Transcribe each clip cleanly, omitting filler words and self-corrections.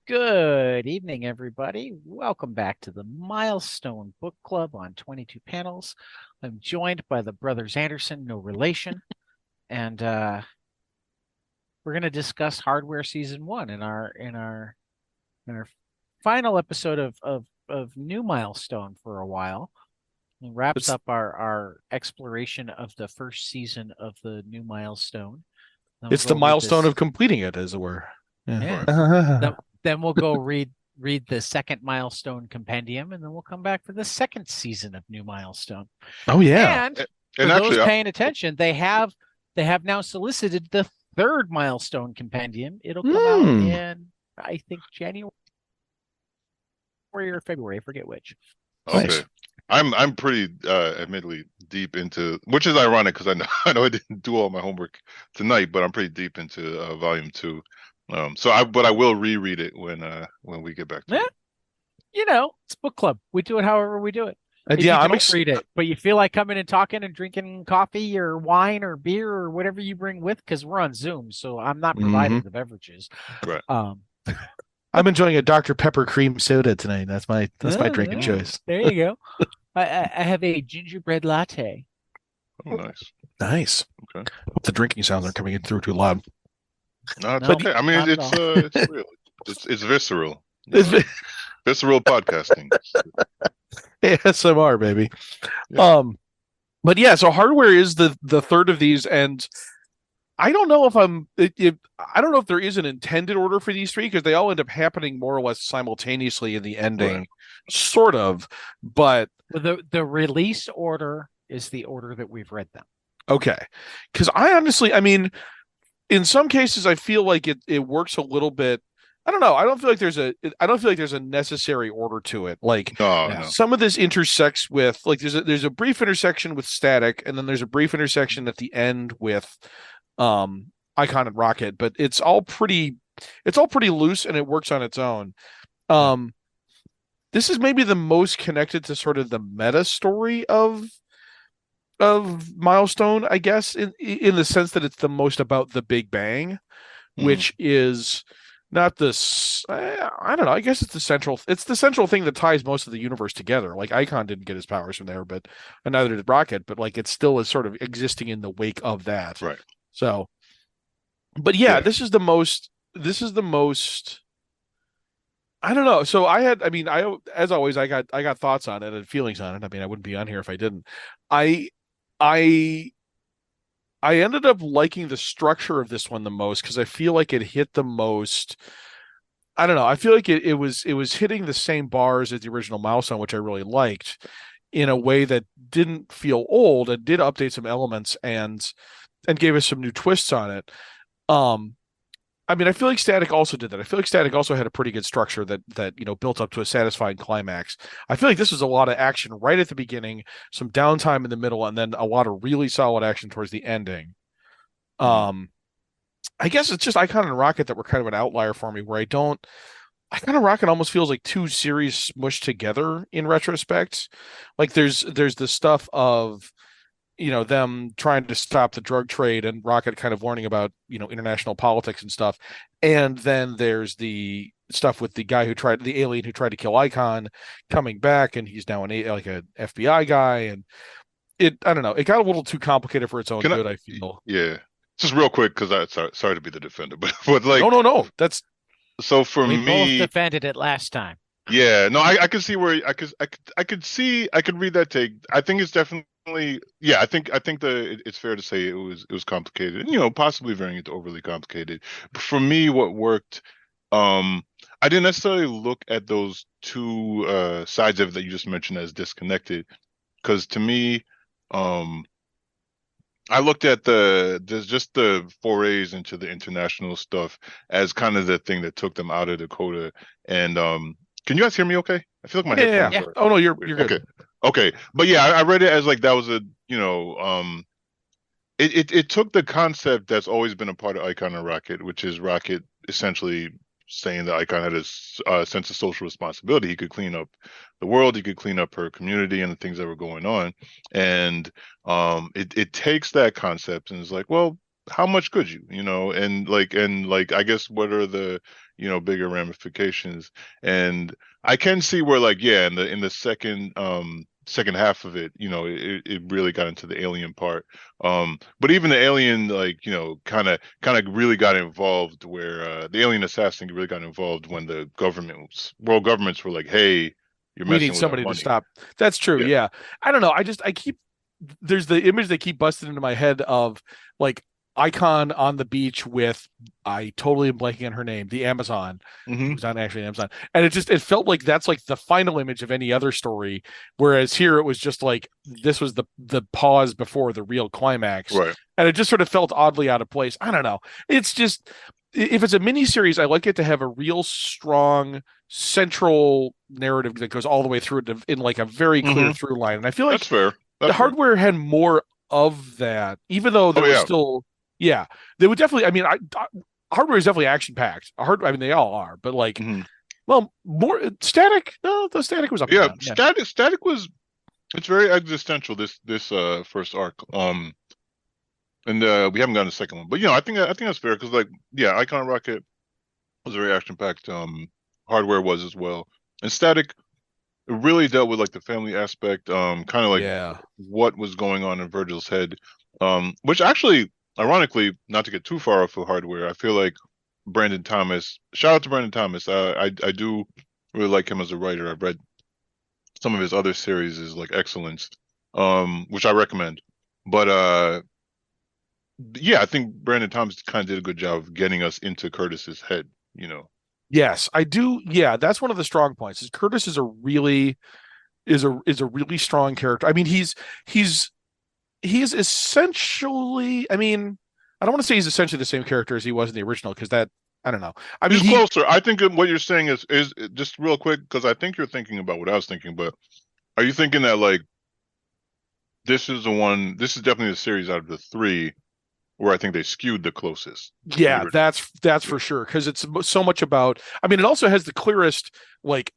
Good evening, everybody. Welcome back to the Milestone Book Club on 22 panels. I'm joined by the brothers Anderson, no relation, and we're going to discuss Hardware Season 1 in our final episode of New Milestone for a while. It wraps It's up our exploration of the first season of the New Milestone. Then we'll it's the go read milestone this. of completing it, as it were. Yeah. Yeah. Right. Then, then we'll go read the second Milestone compendium, and then we'll come back for the second season of New Milestone. Oh yeah. And A- for And those actually, paying attention, they have now solicited the third Milestone compendium. It'll come out Hmm. in, I think, January or February. I forget which. okay. Nice. I'm pretty admittedly deep into, which is ironic because I know I know I didn't do all my homework tonight, but I'm pretty deep into volume two. But I will reread it when we get back to Yeah, it. it's book club. We do it however we do it. And If you yeah, don't read it, but you feel like coming and talking and drinking coffee or wine or beer or whatever you bring with, because we're on Zoom, so I'm not hmm providing the beverages. Right. I'm enjoying a Dr. Pepper cream soda tonight. That's my drink of Mm. choice. There you go. I have a gingerbread latte. Oh, nice. Nice. Okay. Hope the drinking sounds aren't coming in through too loud. No, it's No, okay. I mean, not at it's all. it's real. It's visceral. It's Visceral podcasting. ASMR, baby. Yeah. But yeah, so hardware is the third of these, and I don't know if I don't know if there is an intended order for these three because they all end up happening more or less simultaneously in the ending, Right. sort of. But Well, the release order is the order that we've read them. okay, because I honestly, I mean, in some cases, I feel like it works a little bit. I don't know. I don't feel like there's a necessary order to it. Like No, Yeah. no. some of this intersects with like there's a brief intersection with Static, and then there's a brief intersection at the end with Icon and Rocket, but it's all pretty loose and it works on its own. Yeah. Um this is maybe the most connected to sort of the meta story of Milestone, I guess, in the sense that it's the most about the Big Bang, Mm. which is not this. I don't know. I guess it's the central thing that ties most of the universe together. Like Icon didn't get his powers from there, but and neither did Rocket. But like it still is sort of existing in the wake of that. Right. So, but yeah, Yeah. this is the most. This is the most. I don't know. So I mean, as always, I got thoughts on it and feelings on it. I mean, I wouldn't be on here if I didn't. I I I ended up liking the structure of this one the most because I feel like it hit the most. I don't know. I feel like it was hitting the same bars as the original Milestone, which I really liked, in a way that didn't feel old and did update some elements and gave us some new twists on it. Um, I mean, I feel like Static also did that. I feel like Static also had a pretty good structure that built up to a satisfying climax. I feel like this was a lot of action right at the beginning, some downtime in the middle, and then a lot of really solid action towards the ending. Mm. Um, I guess it's just Icon and Rocket that were kind of an outlier for me, where Icon and Rocket almost feels like two series smushed together in retrospect. Like there's the stuff of them trying to stop the drug trade and Rocket kind of learning about international politics and stuff, and then there's the stuff with the alien who tried to kill Icon coming back, and he's now like a FBI guy, and I don't know, it got a little too complicated for its own Can I? good, I feel. Yeah. Just real quick, because sorry to be the defender, but like, No, that's so for We both me, defended it last time. yeah, no, I could see where I could read that take. I think it's definitely, yeah. I think it's fair to say it was complicated, and possibly very overly complicated. But for me, what worked, um, I didn't necessarily look at those two sides of it that you just mentioned as disconnected, because to me, um, I looked at there's just the forays into the international stuff as kind of the thing that took them out of Dakota. And can you guys hear me okay? I feel like my yeah. headphones Yeah. are Oh no, you're weird. you're good. Okay. Okay. But yeah, I read it as like that was a, it took the concept that's always been a part of Icon and Rocket, which is Rocket essentially saying that Icon had a sense of social responsibility. He could clean up the world, he could clean up her community and the things that were going on. And it takes that concept and is like, well, how much could you, and I guess what are the, bigger ramifications? And I can see where, like, yeah, in the second half of it, it really got into the alien part. But even the alien, like, kind of really got involved where the alien assassin really got involved when the world governments were like, hey, you're We need messing with our somebody to money. stop. That's true. Yeah. Yeah. I don't know. I keep there's the image that keep busting into my head of like Icon on the beach with I totally am blanking on her name, the Amazon, Hmm. who's not actually an Amazon. And it felt like that's like the final image of any other story. Whereas here it was just like this was the pause before the real climax. Right. And it just sort of felt oddly out of place. I don't know. It's just if it's a miniseries, I like it to have a real strong central narrative that goes all the way through it in like a very clear Hmm. through line. And I feel That's like fair. the That's fair. hardware had more of that, even though Oh there was yeah. still, yeah, they would definitely. I mean, hardware is definitely action packed. I mean, they all are, but like, Hmm. well, more static. No, the static was up and Yeah. down. Yeah, Static was, it's very existential, this first arc. And we haven't gotten a second one, but I think that's fair because, like, yeah, Icon Rocket was very action packed. Hardware was as well, and Static, it really dealt with like the family aspect, kind of like yeah, what was going on in Virgil's head, which actually, ironically, not to get too far off of Hardware, I feel like Brandon Thomas. Shout out to Brandon Thomas. I do really like him as a writer. I've read some of his other series is like excellence, which I recommend. But yeah, I think Brandon Thomas kind of did a good job of getting us into Curtis's head. yes, I do. Yeah, that's one of the strong points. Is Curtis is a really strong character. I mean, he's essentially. I mean, I don't want to say he's essentially the same character as he was in the original because that I don't know. I mean, He's closer. I think what you're saying is just real quick, because I think you're thinking about what I was thinking. But are you thinking that, like, this is the one? This is definitely the series out of the three where I think they skewed the closest to the yeah, original. that's Yeah. for sure because it's so much about. I mean, it also has the clearest like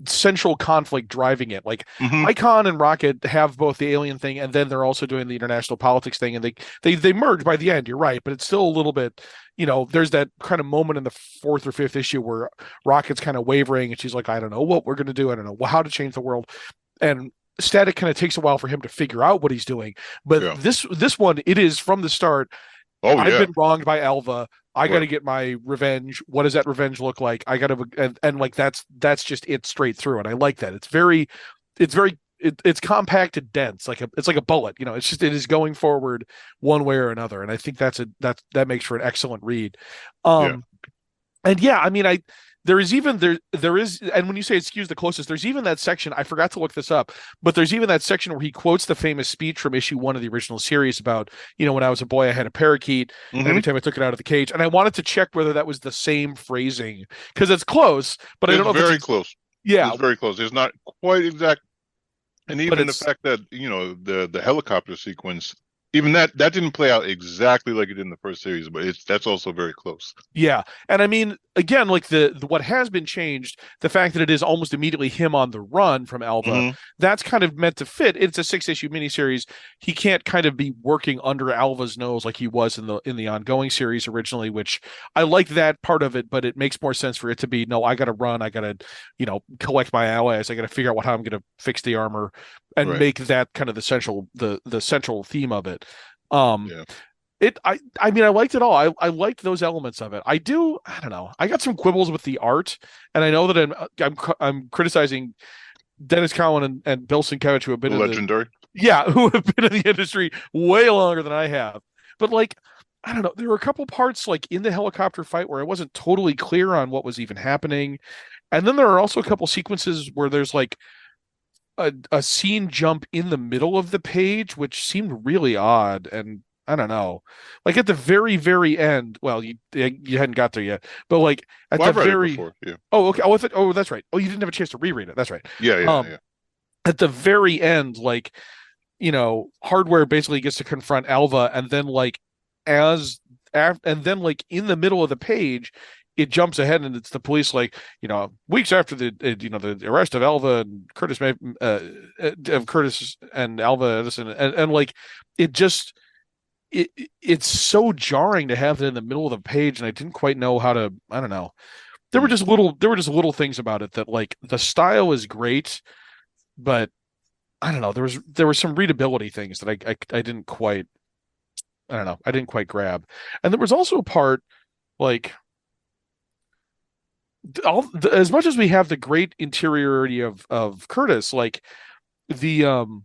central conflict driving it. Like Hmm. Icon and Rocket have both the alien thing, and then they're also doing the international politics thing, and they merge by the end. You're right, but it's still a little bit. There's that kind of moment in the fourth or fifth issue where Rocket's kind of wavering, and she's like, "I don't know what we're gonna do. I don't know how to change the world," and Static kind of takes a while for him to figure out what he's doing. But Yeah. this one, it is from the start. Oh I've yeah. been wronged by Alva. I got to Right. get my revenge. What does that revenge look like? I got to and like that's just it straight through, and I like that. It's compacted, dense, it's like a bullet. It is going forward one way or another, and I think that makes for an excellent read. Yeah. Um, and yeah, I mean, there is even there is, and when you say it skews the closest, there's even that section. I forgot to look this up, but there's even that section where he quotes the famous speech from issue 1 of the original series about, when I was a boy, I had a parakeet, and Hmm. every time I took it out of the cage, and I wanted to check whether that was the same phrasing because it's close, but I don't It's know if very close. yeah, It's very close. It's not quite exact. And but even the it's fact that, the helicopter sequence, even that didn't play out exactly like it did in the first series, but that's also very close. yeah, and I mean, again, like the what has been changed, the fact that it is almost immediately him on the run from Alva, Hmm. that's kind of meant to fit. It's a 6-issue miniseries. He can't kind of be working under Alva's nose like he was in the ongoing series originally, which I like that part of it, but it makes more sense for it to be no, I got to run, I got to, collect my allies, I got to figure out how I'm going to fix the armor, and Right. make that kind of the central theme of it. Um, Yeah. I mean, I liked it all. I liked those elements of it. I don't know. I got some quibbles with the art, and I know that I'm criticizing Dennis Cowan and Bill Sienkiewicz, who have been in the Legendary. yeah, who have been in the industry way longer than I have. But like, I don't know. There were a couple parts like in the helicopter fight where I wasn't totally clear on what was even happening, and then there are also a couple sequences where there's like a scene jump in the middle of the page, which seemed really odd. And I don't know, like at the very, very end. Well, you hadn't got there yet, but like at Well, the I've read it very. before. Yeah. Oh, okay. Oh, that's right. Oh, you didn't have a chance to reread it. That's right. Yeah. Yeah. Um, Yeah. at the very end, like, Hardware basically gets to confront Alva, and then like and then like in the middle of the page, it jumps ahead and it's the police like, weeks after the arrest of Alva and of Curtis and Alva Edison, and like it just it's so jarring to have that in the middle of the page, and I didn't quite know how to. I don't know. There were just little things about it that, like, the style is great, but I don't know. There were some readability things that I didn't quite. I don't know. I didn't quite grab, and there was also a part like as much as we have the great interiority of Curtis, like the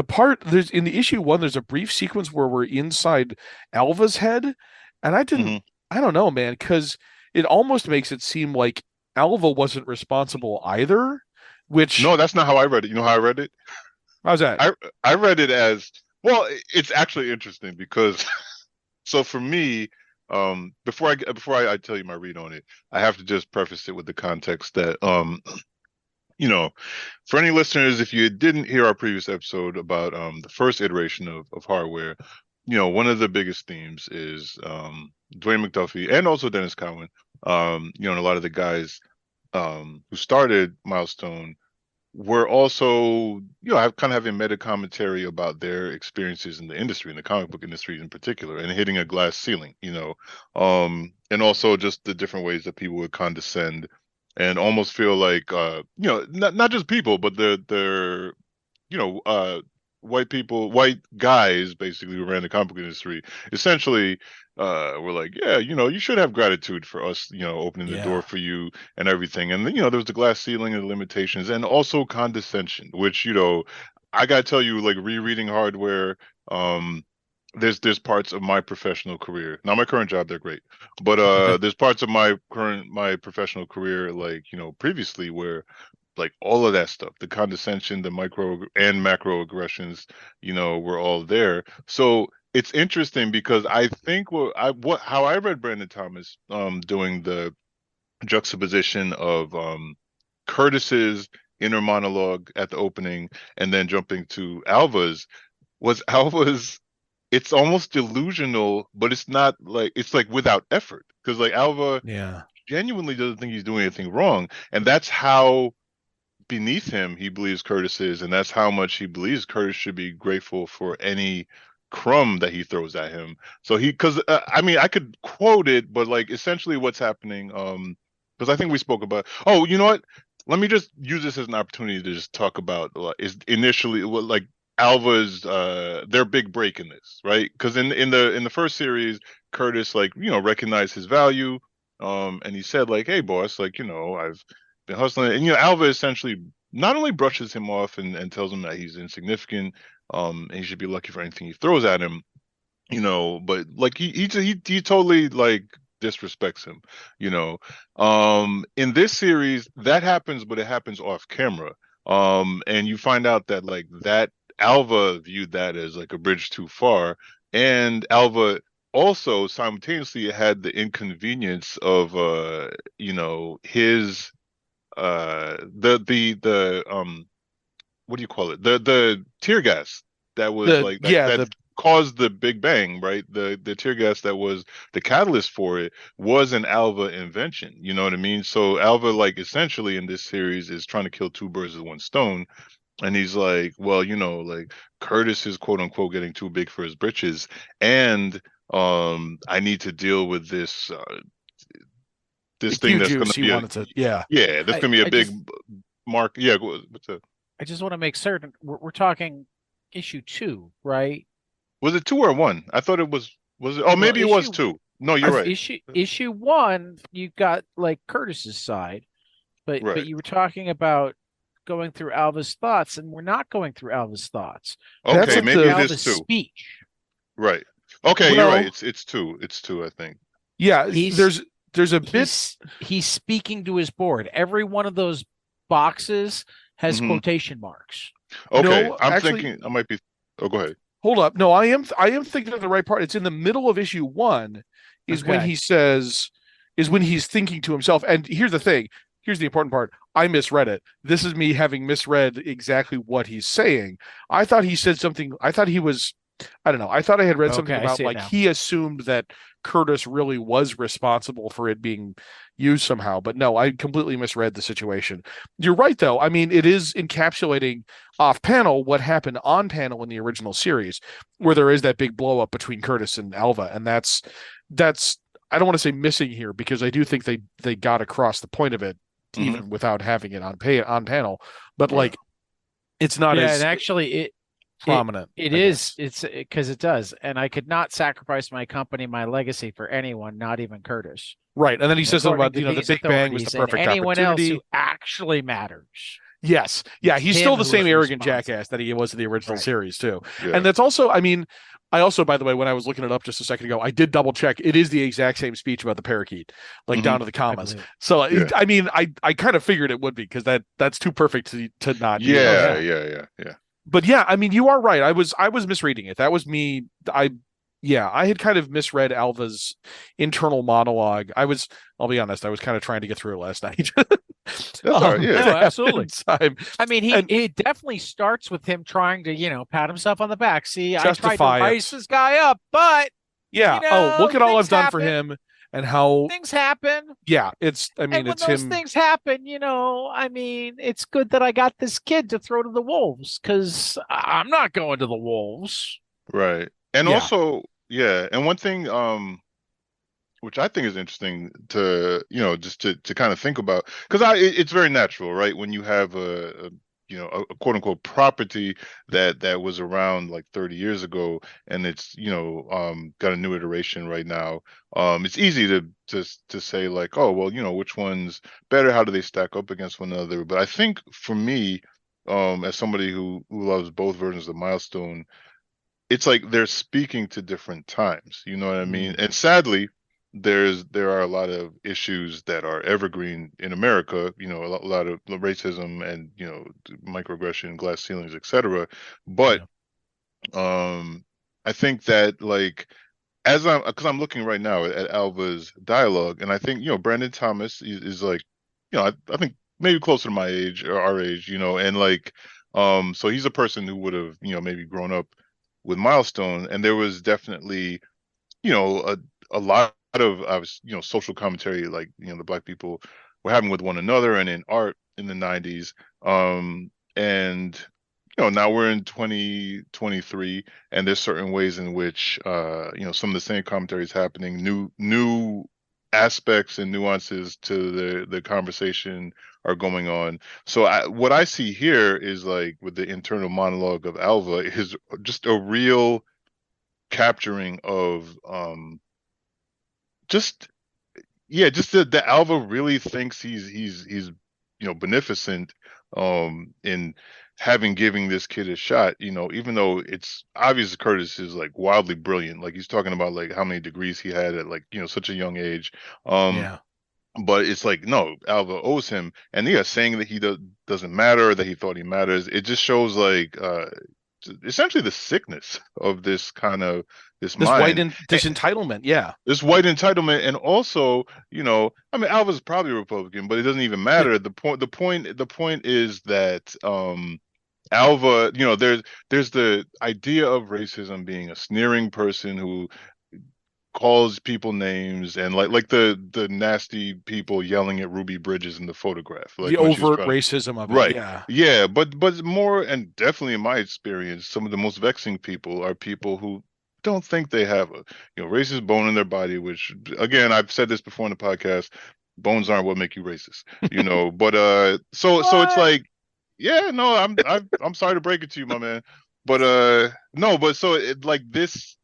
part there's in the issue one, there's a brief sequence where we're inside Alva's head, and I don't know, man, because it almost makes it seem like Alva wasn't responsible either, which No, that's not how I read it. You know how I read it? how's that? I read it as, well, it's actually interesting because so for me, before I tell you my read on it, I have to just preface it with the context that you know, for any listeners, if you didn't hear our previous episode about the first iteration of hardware, one of the biggest themes is Dwayne McDuffie and also Dennis Cowan, and a lot of the guys who started Milestone were also, have kind of having meta commentary about their experiences in the industry, in the comic book industry in particular, and hitting a glass ceiling, and also just the different ways that people would condescend and almost feel like, not just people, but they're white guys basically who ran the comic book industry essentially were like, yeah, you should have gratitude for us, opening the door for you and everything. And there was the glass ceiling and the limitations, and also condescension, which, I gotta tell you, like, rereading hardware, there's parts of my professional career, not my current job, they're great, but there's parts of my professional career, like, previously, where, like, all of that stuff, the condescension, the micro and macro aggressions, were all there. So it's interesting because I think how I read Brandon Thomas doing the juxtaposition of Curtis's inner monologue at the opening and then jumping to Alva's, it's almost delusional, but it's not like, it's like without effort, because, like, Alva genuinely doesn't think he's doing anything wrong, and that's how beneath him he believes Curtis is, and that's how much he believes Curtis should be grateful for any crumb that he throws at him. So because I could quote it, but, like, essentially what's happening, because I think we spoke about, oh, you know what, let me just use this as an opportunity to just talk about is initially, like, Alva's their big break in this, right? Because in the first series, Curtis, like, recognized his value, and he said, like, hey boss, like, I've been hustling, and Alva essentially not only brushes him off and tells him that he's insignificant, and he should be lucky for anything he throws at him, but, like, he totally, like, disrespects him, in this series that happens, but it happens off camera, and you find out that, like, that Alva viewed that as, like, a bridge too far, and Alva also simultaneously had the inconvenience of his the what do you call it, the tear gas that was that caused the Big Bang, right? The tear gas that was the catalyst for it was an Alva invention, you know what I mean? So Alva, like, essentially in this series is trying to kill two birds with one stone. And he's like, well, like, Curtis is quote unquote getting too big for his britches, and I need to deal with this thing that's going to be that's going to be a big mark. Yeah, what's up? I just want to make certain we're talking issue 2, right? Was it 2 or 1? I thought it was it? Oh, maybe it was 2. No, you're right. Issue 1, you got, like, Curtis's side, but you were talking about going through Alva's thoughts, and we're not going through Alva's thoughts. Okay, maybe it is 2. Speech. Right. Okay, you're right. It's 2. It's 2, I think. Yeah, there's a bit. He's speaking to his board. Every one of those boxes has quotation marks. Okay, I'm thinking I might be. Oh, go ahead. Hold up. No, I am thinking of the right part. It's in the middle of issue 1 is when he says, is when he's thinking to himself. And here's the thing. Here's the important part. I misread it. This is me having misread exactly what he's saying. I thought he said something. I thought he was I don't know. I thought I had read something Okay, I about see it like now. he assumed that Curtis really was responsible for it being used somehow, but no, I completely misread the situation. You're right, though. I mean, it is encapsulating off panel what happened on panel in the original series, where there is that big blow up between Curtis and Alva, and that's I don't want to say missing here because I do think they got across the point of it Hmm. even without having it on panel, but Right. like it's not Yeah, and as actually it prominent, it I is guess. it's because it does, and I could not sacrifice my company, my legacy for anyone, not even Curtis, Right. And then he says something according about, to the these Big Bang was the authorities and perfect anyone else who opportunity. actually matters. Yes. Yeah. It's He's still him the who same is arrogant jackass that responsible. he was in the original Right. series, too. And Yeah. that's also, I mean, I also, by the way, when I was looking it up just a second ago, I did double check. It is the exact same speech about the parakeet, like Hmm. down to the I commas. believe it. So, Yeah. I mean, I kind of figured it would be because that's too perfect to not be. Oh Yeah. yeah. Yeah. Yeah. Yeah. But yeah, I mean, you are right. I was misreading it. That was me. I had kind of misread Alva's internal monologue. I'll be honest, I was kind of trying to get through it last night. That's all right. At Yeah. No, ahead absolutely. of time. I mean, And it definitely starts with him trying to, pat himself on the back. See, I tried to justify rise it. this guy up, but Yeah. Oh, look at all I've things done for happen. him and how, Things happen. yeah, I mean, And when it's those him. things happen, I mean, it's good that I got this kid to throw to the wolves because I'm not going to the wolves. Right. And Yeah. also, yeah. And one thing, which I think is interesting to, just to kind of think about, because it's very natural, right? When you have a quote unquote property that was around like 30 years ago, and it's, got a new iteration right now. It's easy to say like, oh, well, which one's better? How do they stack up against one another? But I think for me, as somebody who loves both versions of Milestone, it's like they're speaking to different times. You know what I mean? Mm, And sadly, there are a lot of issues that are evergreen in America. A lot of racism and microaggression, glass ceilings, etc. But yeah. I think that like because I'm looking right now at Alva's dialogue, and I think Brandon Thomas is like I think maybe closer to my age or our age, and like so he's a person who would have maybe grown up with Milestone, and there was definitely a lot of social commentary like the black people were having with one another and in art in the 90s. And now we're in 2023, and there's certain ways in which some of the same commentary is happening, new aspects and nuances to the conversation are going on. So what I see here is like with the internal monologue of Alva is just a real capturing of just just that Alva really thinks he's beneficent in having giving this kid a shot, even though it's obvious Curtis is like wildly brilliant. Like he's talking about like how many degrees he had at like such a young age. um Yeah. but it's like no, Alva owes him, and yeah, saying that he doesn't matter or that he thought he matters, it just shows like essentially the sickness of this kind of this mind, This entitlement. Yeah. this white entitlement. And also, I mean, Alva's probably a Republican, but it doesn't even Yeah. matter. The point is that Alva, there's the idea of racism being a sneering person who calls people names, and like the nasty people yelling at Ruby Bridges in the photograph, The like when she was overt trying. racism of it. Right. Yeah. Yeah, but more, and definitely in my experience, some of the most vexing people are people who don't think they have a racist bone in their body, which again, I've said this before in the podcast, bones aren't what make you racist, but so it's What? like, yeah, no, I'm sorry to break it to you, my man. But no, but so it like this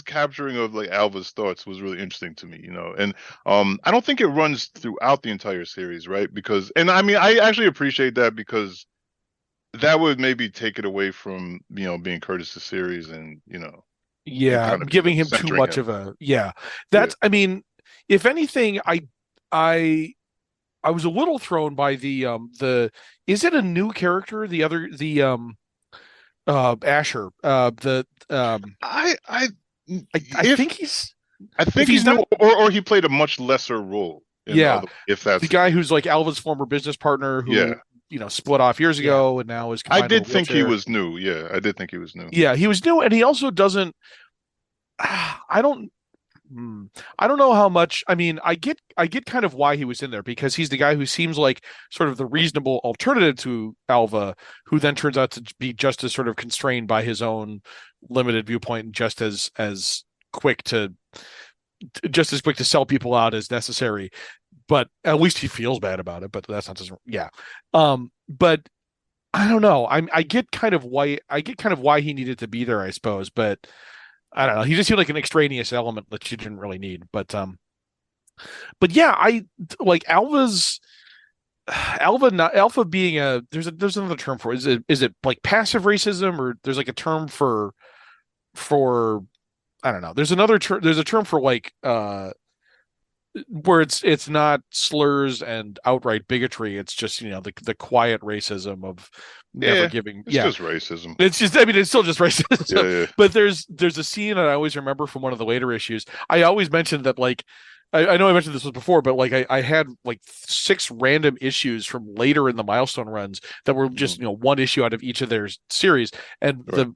capturing of like Alva's thoughts was really interesting to me, and I don't think it runs throughout the entire series, right? Because, and I mean, I actually appreciate that, because that would maybe take it away from being Curtis's series, and Yeah. kind of Giving him too centering much him. of a, yeah. Yeah. I mean, if anything, I, I was a little thrown by is it a new character? Asher, I I if think he's, I if think he's he's new, not, or he played a much lesser role in the yeah, other, if that's the the guy case. who's like Alva's former business partner Yeah. who split off years ago and now is I confined to a did think he wheelchair. was new. Yeah, I did think he was new. Yeah, he was new, and he also doesn't. I don't. I don't know how much. I mean, I get kind of why he was in there because he's the guy who seems like sort of the reasonable alternative to Alva, who then turns out to be just as sort of constrained by his own limited viewpoint and quick to just as quick to sell people out as necessary. But at least he feels bad about it. But that's not just yeah. But I don't know. I get kind of why he needed to be there, I suppose. But I don't know. He just seemed like an extraneous element that you didn't really need. But yeah, I like Alpha being there's another term for it. Is it like passive racism, or there's like a term for I don't know. There's a term for like where it's not slurs and outright bigotry. It's just the quiet racism of never giving. It's just racism. It's just, I mean, it's still just racism. Yeah. But there's a scene that I always remember from one of the later issues. I always mentioned that, like, I know I mentioned this was before, but like I had like 6 random issues from later in the Milestone runs that were just one issue out of each of their series, and Right.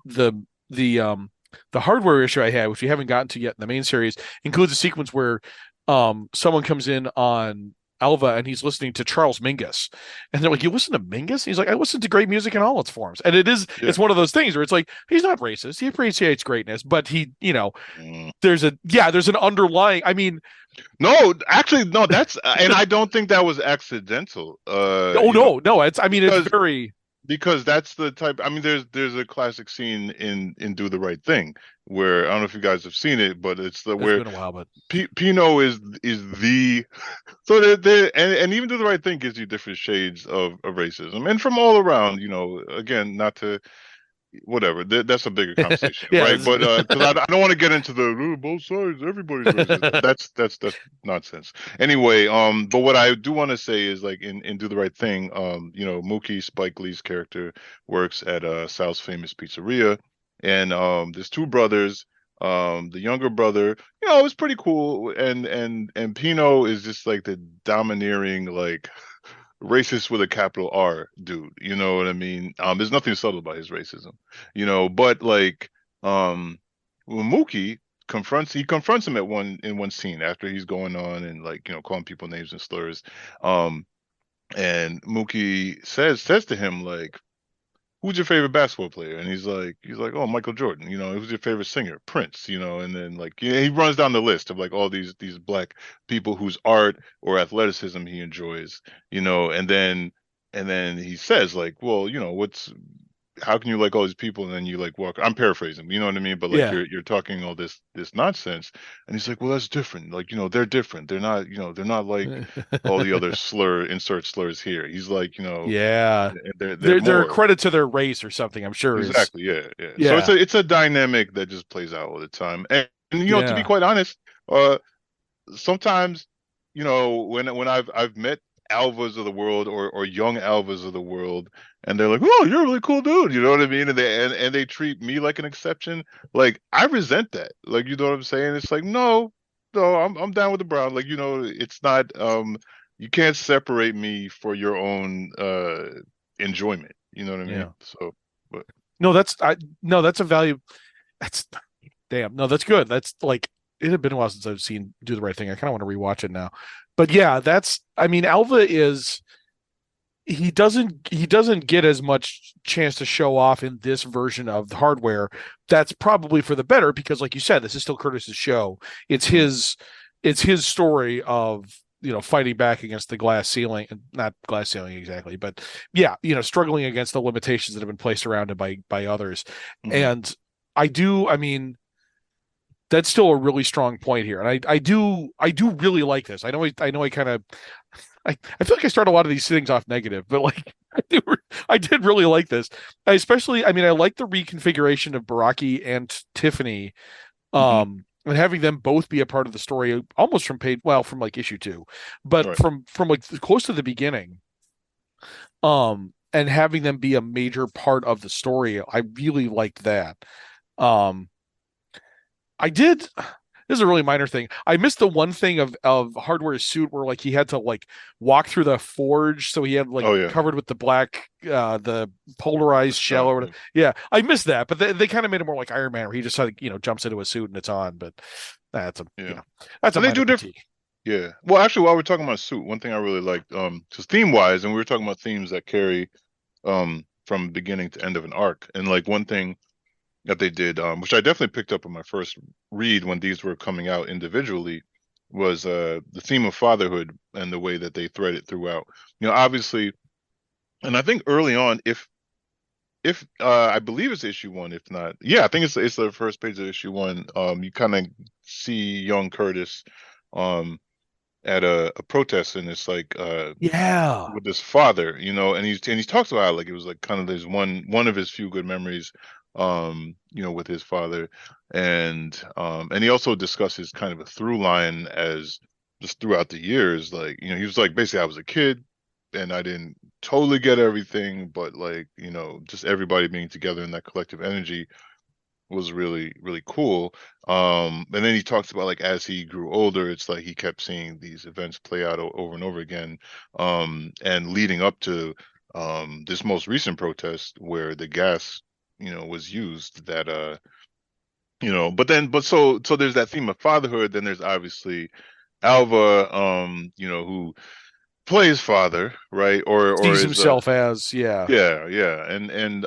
the hardware issue I had, which we haven't gotten to yet in the main series, includes a sequence where someone comes in on Alva and he's listening to Charles Mingus, and they're like, "You listen to Mingus?" And he's like, "I listen to great music in all its forms." And it's one of those things where it's like he's not racist, he appreciates greatness, but there's an underlying. I mean, no, actually, no. That's and I don't think that was accidental. No. It's very. Because that's the type. I mean, there's a classic scene in Do the Right Thing where I don't know if you guys have seen it, but it's where been a while, but Pino is the so and even Do the Right Thing gives you different shades of racism and from all around. Again, not to whatever. That's a bigger conversation, right? But because I don't want to get into the both sides, everybody's racist. That's nonsense. Anyway, but what I do want to say is like in Do the Right Thing, Mookie, Spike Lee's character, works at Sal's Famous Pizzeria, and there's 2 brothers. The younger brother, is pretty cool, and Pino is just like the domineering, like, racist with a capital R dude. You know what I mean? There's nothing subtle about his racism, but like, when Mookie confronts him in one scene after he's going on and, like, calling people names and slurs. And Mookie says to him, like, who's your favorite basketball player? And he's like, oh, Michael Jordan. Who's your favorite singer? Prince. And then, like, he runs down the list of like all these black people whose art or athleticism he enjoys. And then he says, like, well, how can you like all these people and then you like walk? I'm paraphrasing, you know what I mean? But like, you're talking all this nonsense, and he's like, well, that's different. Like, they're different. They're not, they're not like all the other insert slurs here. He's like, they're a credit to their race or something, I'm sure. Exactly. Yeah. So it's a dynamic that just plays out all the time. And to be quite honest, sometimes, when I've met Alvas of the world or young Alvas of the world, and they're like, oh, you're a really cool dude, you know what I mean? And they treat me like an exception. Like, I resent that. Like, you know what I'm saying? It's like, no, I'm down with the Brown. Like, it's not, you can't separate me for your own enjoyment. You know what I mean? Yeah. So, but that's a value. That's damn. No, that's good. That's like, it had been a while since I've seen Do the Right Thing. I kind of want to rewatch it now. But yeah, Alva he doesn't get as much chance to show off in this version of the hardware. That's probably for the better because, like you said, this is still Curtis's show. It's his story of fighting back against the glass ceiling, not glass ceiling exactly, but struggling against the limitations that have been placed around him by others. And I mean, that's still a really strong point here, and I do really like this. I know I kind of I feel like I start a lot of these things off negative, but like I did really like this. I like the reconfiguration of Baraki and Tiffany, and having them both be a part of the story almost from like issue 2, but from like close to the beginning, and having them be a major part of the story. I really liked that. I did. this is a really minor thing. I missed the one thing of Hardware's suit where like he had to like walk through the forge, so he had like Oh yeah, covered with the black the polarized the shell shell. or whatever. Yeah, I missed that, but they kind of made it more like Iron Man, where he just like jumps into a suit and it's on. But that's a Yeah, that's a and they minor do different. critique. Yeah. Well, actually, while we're talking about suit, one thing I really liked, just theme wise, and we were talking about themes that carry from beginning to end of an arc, and like one thing that they did, which I definitely picked up on my first read when these were coming out individually, was the theme of fatherhood and the way that they thread it throughout. Obviously, and I think early on, if I believe it's issue one, if not, yeah, I think it's the first page of issue one. You kind of see young Curtis at a protest, and it's like Yeah. with his father, and he talks about it like it was like kind of his one of his few good memories, with his father, and he also discusses kind of a through line as just throughout the years, like he was like basically I was a kid and I didn't totally get everything, but like just everybody being together in that collective energy was really really cool. And then he talks about like as he grew older, it's like he kept seeing these events play out over and over again, and leading up to this most recent protest where the gas was used, that but so there's that theme of fatherhood. Then there's obviously Alva, who plays father, right, or Sees is himself as, yeah. yeah, and and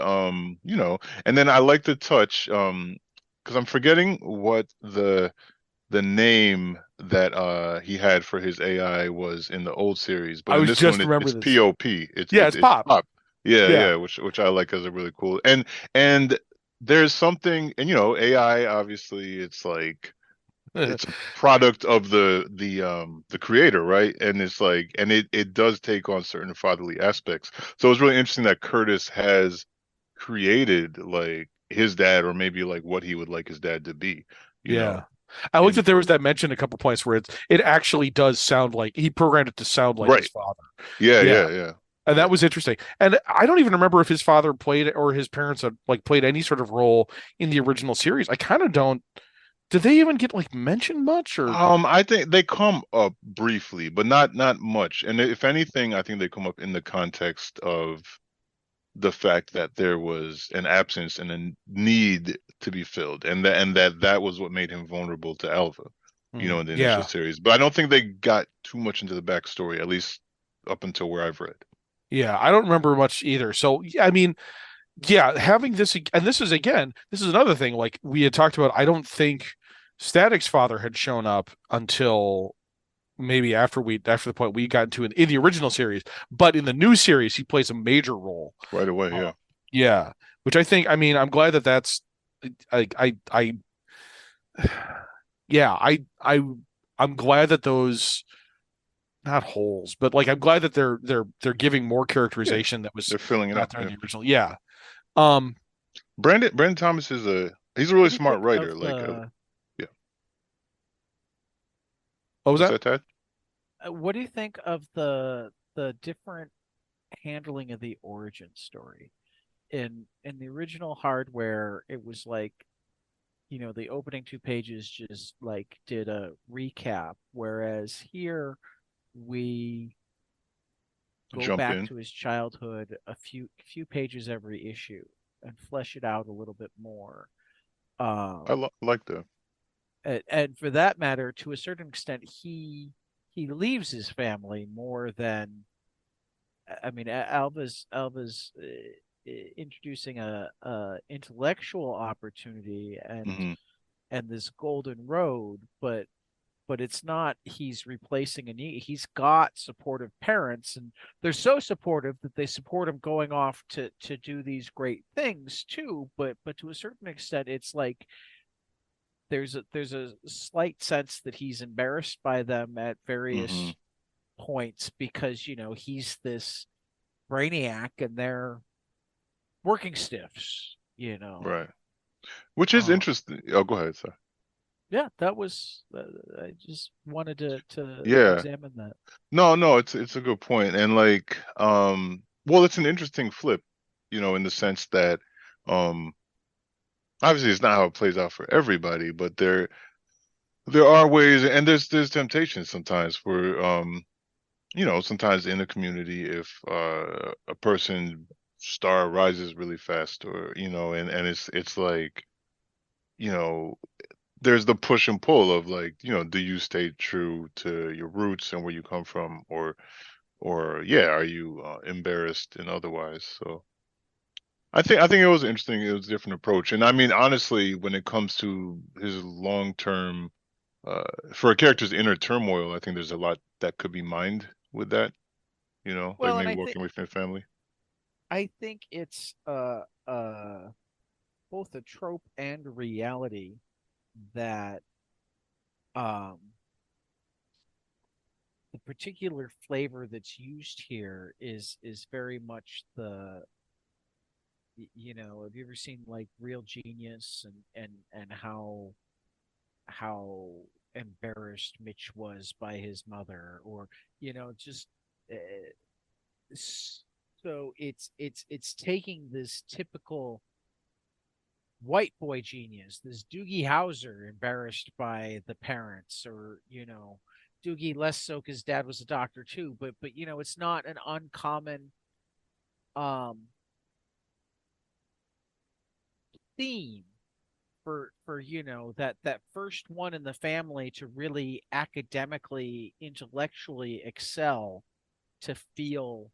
then I like to touch, because I'm forgetting what the name that he had for his AI was in the old series, but I in was this one just remember it's this. POP. It's Yeah, it's it's it's Pop. pop. Yeah, Yeah. yeah, which I like as a really cool, and there's something, and AI obviously it's like it's a product of the creator, right? And it's like, and it does take on certain fatherly aspects. So it's really interesting that Curtis has created like his dad, or maybe like what he would like his dad to be, you know, Yeah. I like in that there was that mention a couple points where it actually does sound like he programmed it to sound like his right. father. Yeah, Yeah. yeah, yeah, And that yeah. was interesting. And I don't even remember if his father played or his parents had like played any sort of role in the original series. I kind of don't. Did they even get like mentioned much or I think they come up briefly, but not much. And if anything, I think they come up in the context of the fact that there was an absence and a need to be filled, and that was what made him vulnerable to Alpha, in the initial yeah. series. But I don't think they got too much into the backstory, at least up until where I've read. Yeah, I don't remember much either. So, yeah, I mean, yeah, having this, and this is again, this is another thing like we had talked about. I don't think Static's father had shown up until maybe after the point we got into in the original series, but in the new series he plays a major role. Right away, Uh, yeah. yeah, which I think, I mean, I'm glad that that's I yeah, I'm glad that those, not holes, but like I'm glad that they're giving more Yeah, characterization that was they're filling it not up. there in Yeah. the original. Yeah. Um, Brandon Thomas is he's a really What do you smart think of writer. Like, the yeah. what was What's that? that, Tad? what do you think of the different handling of the origin story? In the original hardware, it was like, the opening two pages just like did a recap, whereas here we go Jump back in. to his childhood a few pages every issue and flesh it out a little bit more. I Um, like that. and for that matter, to a certain extent, he leaves his family more than, I mean, Alva's introducing a intellectual opportunity Hmm. and this golden road, but it's not he's replacing a need. He's got supportive parents, and they're so supportive that they support him going off to do these great things too. But to a certain extent, it's like there's a slight sense that he's embarrassed by them at Hmm. various points because he's this brainiac and they're working stiffs. Right. Which is Uh, interesting. Oh, go ahead, sir. yeah, that was. I just wanted to Yeah. examine that. No, no, it's a good point. And like, well, it's an interesting flip, in the sense that, um, obviously it's not how it plays out for everybody, but There are ways, and there's temptation sometimes for sometimes in a community if a person star rises really fast, or and it's like, you know there's the push and pull of, like, do you stay true to your roots and where you come from, or yeah, are you embarrassed and otherwise? So I think it was interesting. It was a different approach, and I mean, honestly, when it comes to his long term, uh, for a character's inner turmoil, I think there's a lot that could be mined with that. Like Well, and maybe working with your family. I think it's both a trope and reality that um the particular flavor that's used here is very much have you ever seen like Real Genius, and how embarrassed Mitch was by his mother, or just uh, so it's taking this typical white boy genius, this Doogie Howser embarrassed by the parents, or Doogie less so because dad was a doctor too, but it's not an uncommon um theme for that first one in the family to really academically, intellectually excel, to feel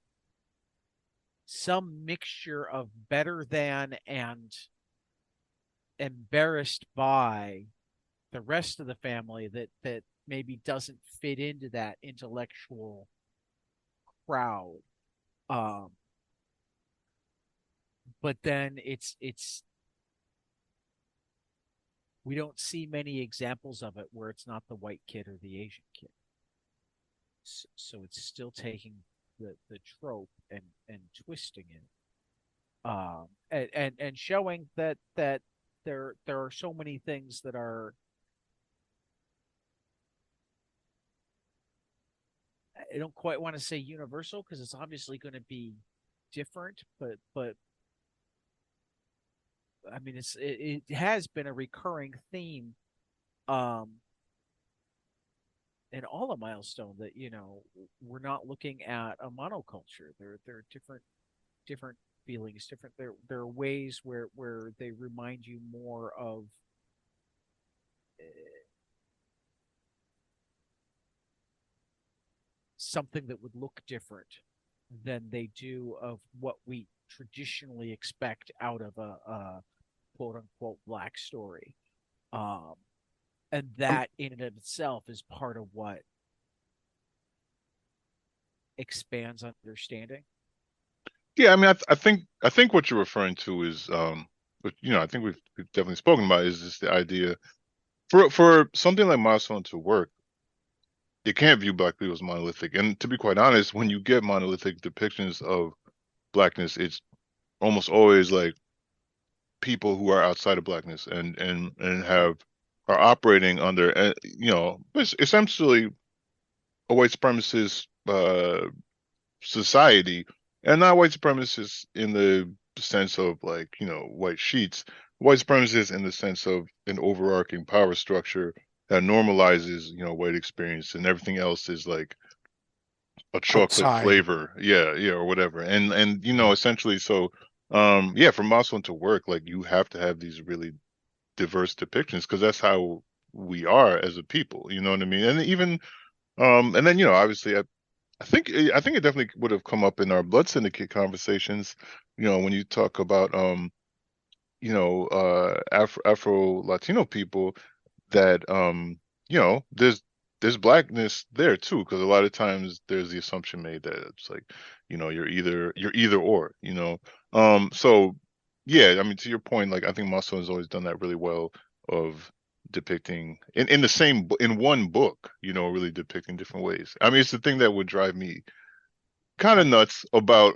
some mixture of better than and embarrassed by the rest of the family that maybe doesn't fit into that intellectual crowd. um but then it's we don't see many examples of it where it's not the white kid or the Asian kid. So it's still taking the trope and twisting it, and showing that there are so many things that are, I don't quite want to say universal because it's obviously going to be different, but I mean it has been a recurring theme um in all of Milestone, that we're not looking at a monoculture. There are different feelings, different, there are ways where they remind you more of uh, something that would look different than they do of what we traditionally expect out of a quote unquote black story. Um, and Um, that in and of itself is part of what expands understanding. yeah, I mean, I think what you're referring to is, but I think we've definitely spoken about, is just the idea for something like Milestone to work. You can't view black people as monolithic. And to be quite honest, when you get monolithic depictions of blackness, it's almost always like people who are outside of blackness and are operating under, it's essentially a white supremacist society, and not white supremacists in the sense of, like, white sheets, white supremacists in the sense of an overarching power structure that normalizes, white experience, and everything else is like a chocolate Outside. flavor, yeah, yeah, or whatever. And essentially, so yeah, for Muslim to work, like, you have to have these really diverse depictions, because that's how we are as a people, you know what I mean? And even and then, obviously, I think it definitely would have come up in our Blood Syndicate conversations, when you talk about Afro Latino people, that there's blackness there too, because a lot of times there's the assumption made that it's like, you're either or, so yeah, I mean, to your point, like, I think Muscle has always done that really well, of depicting in the in one book, really depicting different ways. I mean, it's the thing that would drive me kind of Right. nuts about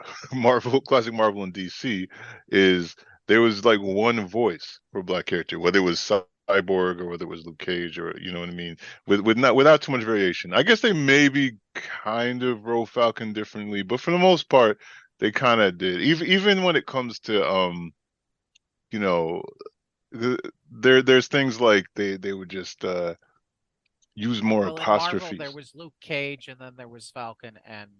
classic Marvel and DC, is there was like one voice for a black character, whether it was Cyborg or whether it was Luke Cage, or you know what I mean, without too much variation. I guess they maybe kind of wrote Falcon differently, but for the most part, they kind of did. Even when it comes to you know, there's things like they would just use more Well, in Marvel, there apostrophes. was Luke Cage, and then there was Falcon and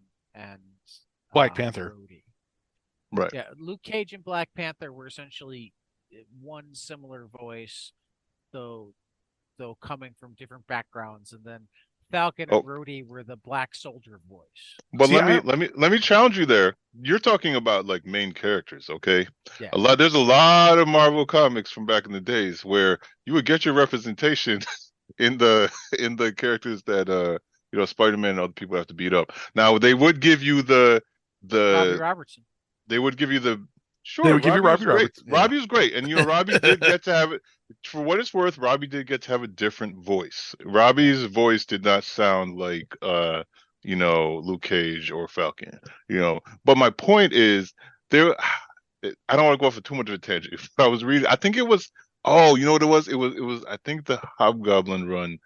Black Panther. Rhodey. Right. Yeah, Luke Cage and Black Panther were essentially one similar voice, though coming from different backgrounds, and then Falcon and Oh, Rhodey were the Black Soldier voice. but See, let me challenge you there. You're talking about like main characters, okay? Yeah, There's a lot of Marvel comics from back in the days where you would get your representation in the characters that Spider-Man and other people have to beat up. Now they would give you Robbie the Robertson. they would give you the they sure, would give you Robbie was Robbie great. Roberts. Yeah. Robbie was great. And Robbie did get to have it for what it's worth, Robbie did get to have a different voice. Robbie's voice did not sound like Luke Cage or Falcon. But my point is there I don't want to go off for too much of a tangent. If I was reading, I think it was you know what it was? It was I think the Hobgoblin run.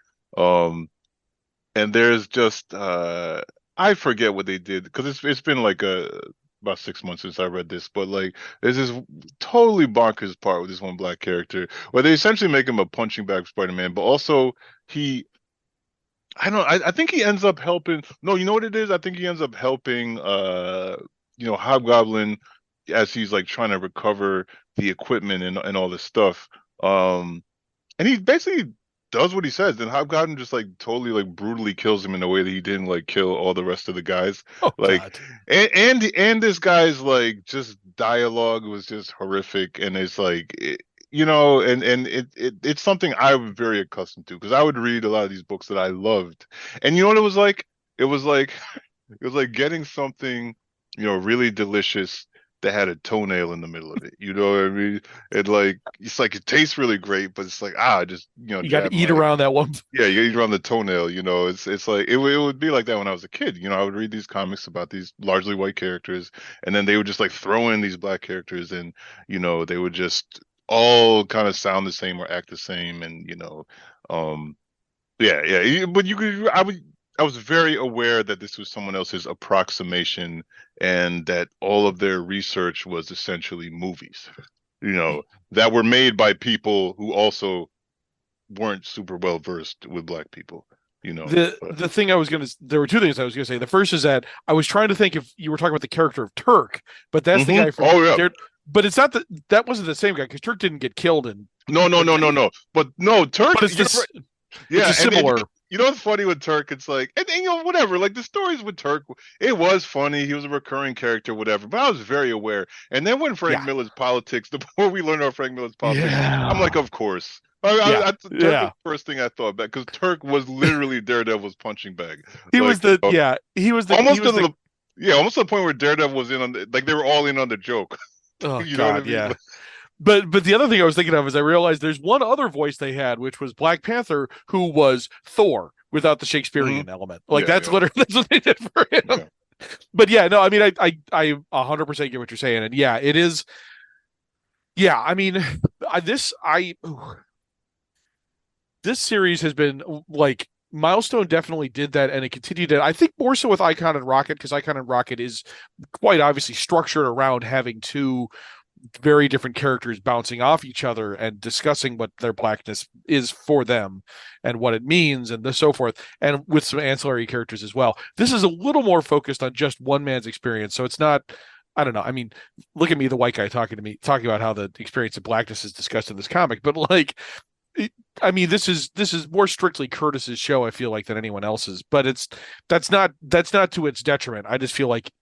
And there's just I forget what they did because it's been like about 6 months since I read this, but like there's this totally bonkers part with this one black character where they essentially make him a punching bag Spider-Man, but also he I think he ends up helping. No, you know what it is? I think he ends up helping Hobgoblin as he's like trying to recover the equipment and all this stuff. And he basically does what he says. Then Hobgoblin just like totally like brutally kills him in a way that he didn't like kill all the rest of the guys. Oh Like God. and this guy's like just dialogue was just horrific, and it's like it's something I'm very accustomed to because I would read a lot of these books that I loved, and you know what it was like? It was like it was like getting something really delicious that had a toenail in the middle of it. You know what I mean? It's like it tastes really great, but it's like just You got to jab eat my around that one. yeah, you eat around the toenail. It's like it would be like that when I was a kid. I would read these comics about these largely white characters, and then they would just like throw in these black characters, and they would just all kind of sound the same or act the same, and um, yeah. But I was very aware that this was someone else's approximation, and that all of their research was essentially movies, that were made by people who also weren't super well versed with black people, The thing there were two things I was gonna say. The first is that I was trying to think if you were talking about the character of Turk, but that's the guy from Oh yeah. there. But it's not that wasn't the same guy because Turk didn't get killed in. No. But no, Turk. But it's you're this. right. Yeah, It's a and similar. what's funny with Turk? It's like, and whatever. Like the stories with Turk, it was funny. He was a recurring character, whatever. But I was very aware. And then when Frank Yeah. Miller's politics, the more we learned about Frank Miller's politics, Yeah. I'm like, of course. Yeah. Turk was the first thing I thought about because Turk was literally Daredevil's punching bag. He Like, was the he was the almost he was to the almost to the point where Daredevil was in on like they were all in on the joke. oh You know what I God, mean? yeah. But the other thing I was thinking of is I realized there's one other voice they had, which was Black Panther, who was Thor without the Shakespearean element. Like that's literally that's what they did for him. Yeah. But yeah, no, I mean I 100% get what you're saying, and yeah, it is. Yeah, I mean, this series has been like Milestone definitely did that, and it continued it. I think more so with Icon and Rocket because Icon and Rocket is quite obviously structured around having two very different characters bouncing off each other and discussing what their blackness is for them and what it means and so forth, and with some ancillary characters as well. This is a little more focused on just one man's experience, so it's not. I don't know. I mean, look at me, the white guy, talking about how the experience of blackness is discussed in this comic, but like. I mean, this is more strictly Curtis's show, I feel like, than anyone else's, but that's not to its detriment. I just feel like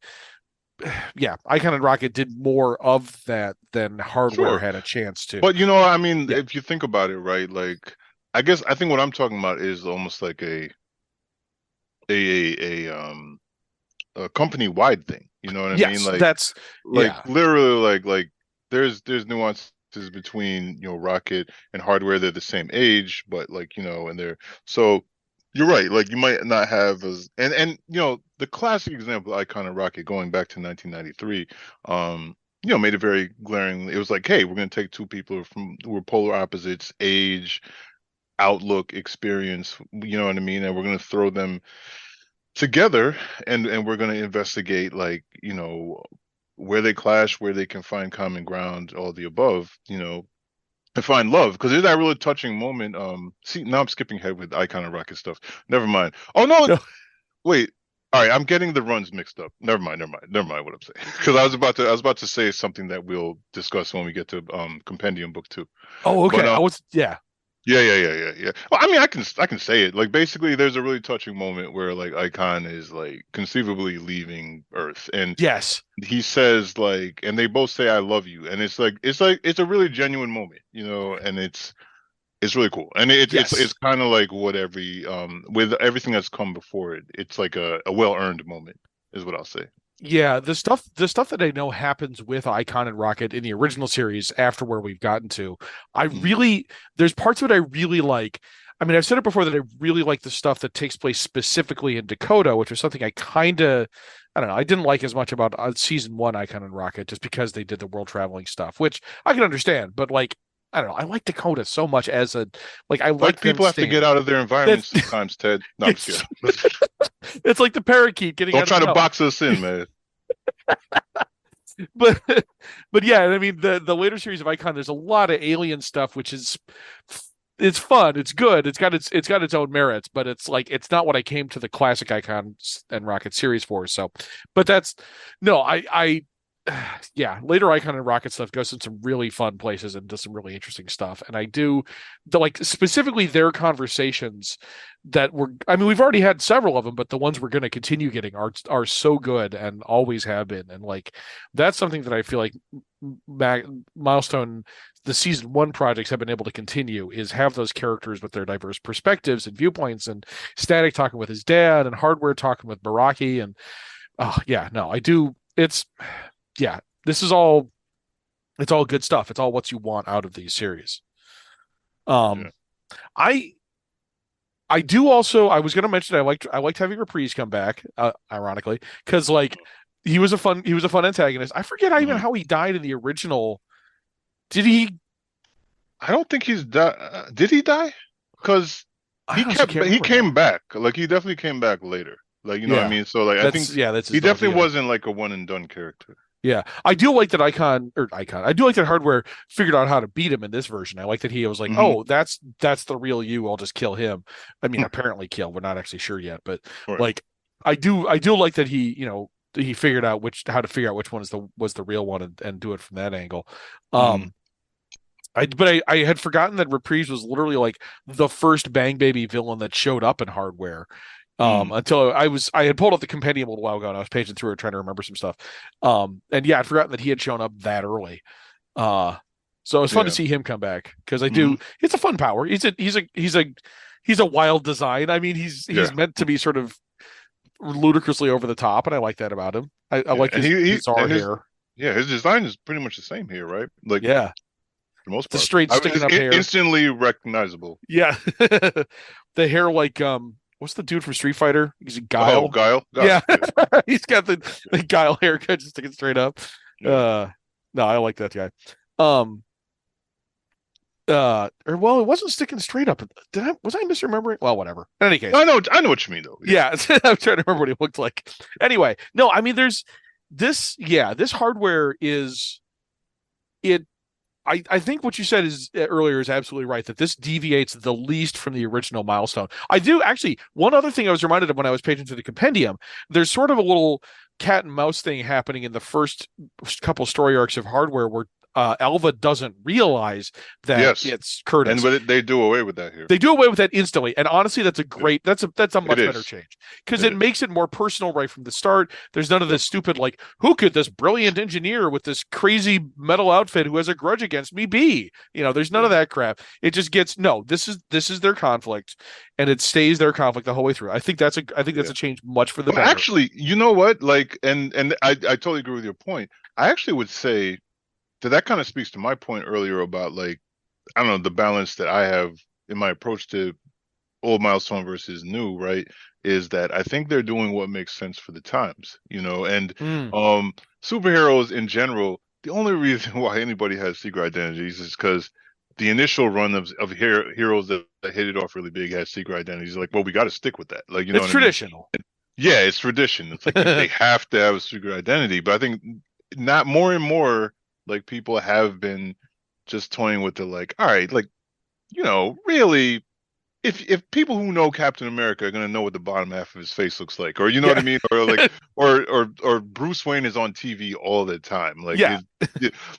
yeah, Icon and Rocket did more of that than Hardware had a chance to. But I mean, Yeah. if you think about it, right? Like, I think what I'm talking about is almost like a company wide thing. You know what I mean? Like that's literally like there's nuances between Rocket and Hardware. They're the same age, but like and they're so. You're right. Like you might not have as and the classic example, Icon and Rocket, going back to 1993, made it very glaring. It was like, hey, we're going to take two people who are polar opposites, age, outlook, experience. You know what I mean? And we're going to throw them together, and we're going to investigate, like, where they clash, where they can find common ground, all the above. and find love, because there's that really touching moment. See, now I'm skipping ahead with Icon and Rocket stuff. Never mind. Oh no, No. wait. All right, I'm getting the runs mixed up. Never mind what I'm saying. Because I was about to say something that we'll discuss when we get to Compendium Book 2. Oh, okay. But Yeah. yeah. Well, I mean, I can say it. Like, basically, there's a really touching moment where like Icon is like conceivably leaving Earth, and Yes. he says like, and they both say, "I love you," and it's a really genuine moment, and it's really cool, and it's Yes. kind of like what every with everything that's come before it, it's like a well earned moment, is what I'll say. Yeah, the stuff that I know happens with Icon and Rocket in the original series after where we've gotten to, Mhm. there's parts of it I really like. I mean, I've said it before that I really like the stuff that takes place specifically in Dakota, which is something I don't know, I didn't like as much about season one Icon and Rocket just because they did the world traveling stuff, which I can understand, but like, I don't know, I like Dakota so much I Like, like them people have to staying. get out of their environments That's sometimes, Ted. No, I'm just it's kidding. it's like the parakeet getting Don't out of try to no. box us in, man. but but yeah, I mean the later series of Icon, there's a lot of alien stuff, which is it's fun, it's good, it's got its own merits, but it's like it's not what I came to the classic Icon and Rocket series for. So, but that's no, I yeah, later Icon and Rocket stuff goes in some really fun places and does some really interesting stuff. And I do the like specifically their conversations that were I mean, we've already had several of them, but the ones we're going to continue getting are so good and always have been. And like that's something that I feel like Milestone, the season one projects have been able to continue is have those characters with their diverse perspectives and viewpoints, and Static talking with his dad and Hardware talking with Baraki. And oh yeah, no, I do. Yeah, this is all it's all good stuff. It's all what you want out of these series. Yeah. Um, I I do also I was going to mention I liked having Reprise come back, ironically, because like he was a fun antagonist. I forget how, even Mhm. how he died in the original. Did he? I don't think he's died. Did he die? Because I honestly can't he remember came now. back. Like, he definitely came back later. Like, you know what I Yeah, mean? So like, I think that's he his whole definitely deal. wasn't like a one and done character. Yeah, I do like that Icon. I do like that Hardware figured out how to beat him in this version. I like that he was like, Hmm. "Oh, that's the real you. I'll just kill him." I mean, apparently kill. We're not actually sure yet, but Right. like, I do like that he figured out how to figure out which one was the real one and do it from that angle. Hmm. Um, I had forgotten that Reprise was literally like the first Bang Baby villain that showed up in Hardware. Mm. Until I had pulled up the compendium a little while ago and I was paging through it trying to remember some stuff. And yeah, I'd forgotten that he had shown up that early. Uh, so it was fun to Yeah. see him come back because I Hmm. do. It's a fun power. He's a wild design. I mean, Yeah. he's meant to be sort of ludicrously over the top, and I like that about him. I Yeah. like And his he bizarre and his hair. yeah, his design is pretty much the same here, right? Like, Yeah, for the most the part. straight I was sticking just up hair. instantly recognizable. Yeah, the hair like what's the dude from Street Fighter? He's a Oh, Guile. Guile. Yeah, Guile. Yeah. he's got the Guile haircut just sticking straight up. Yeah. Uh, no, I like that guy. Um, or well, it wasn't sticking straight up. Was I misremembering? Well, whatever. In any case, I know what you mean, though. Yeah. yeah, I'm trying to remember what he looked like. Anyway, no, I mean, there's this Hardware is it. I think what you said is earlier is absolutely right that this deviates the least from the original Milestone. I do actually one other thing I was reminded of when I was paging through the compendium. There's sort of a little cat and mouse thing happening in the first couple story arcs of Hardware where Alva doesn't realize that Yes. it's Curtis. They do away with that here. They do away with that instantly, and honestly, that's a It much better is. change because It it is. makes it more personal right from the start. There's none of Yep. this stupid like, who could this brilliant engineer with this crazy metal outfit who has a grudge against me be? There's none of Yeah. that crap. It just gets no. This is their conflict, and it stays their conflict the whole way through. I think that's Yeah. a change much for the Well, better. actually, you know what? Like, and I totally agree with your point. I actually would say that kind of speaks to my point earlier about, like, I don't know, the balance that I have in my approach to old Milestone versus new, right? Is that I think they're doing what makes sense for the times, and Mm, superheroes in general, the only reason why anybody has secret identities is because the initial run of heroes that hit it off really big has secret identities. Like, well, we got to stick with that. Like, you know it's what I mean? traditional. Yeah, it's tradition. It's like they have to have a secret identity. But I think not more and more, like, people have been just toying with the like, all right, like, really, if people who know Captain America are gonna know what the bottom half of his face looks like, or you know what I mean, or like, or Bruce Wayne is on TV all the time, like Yeah.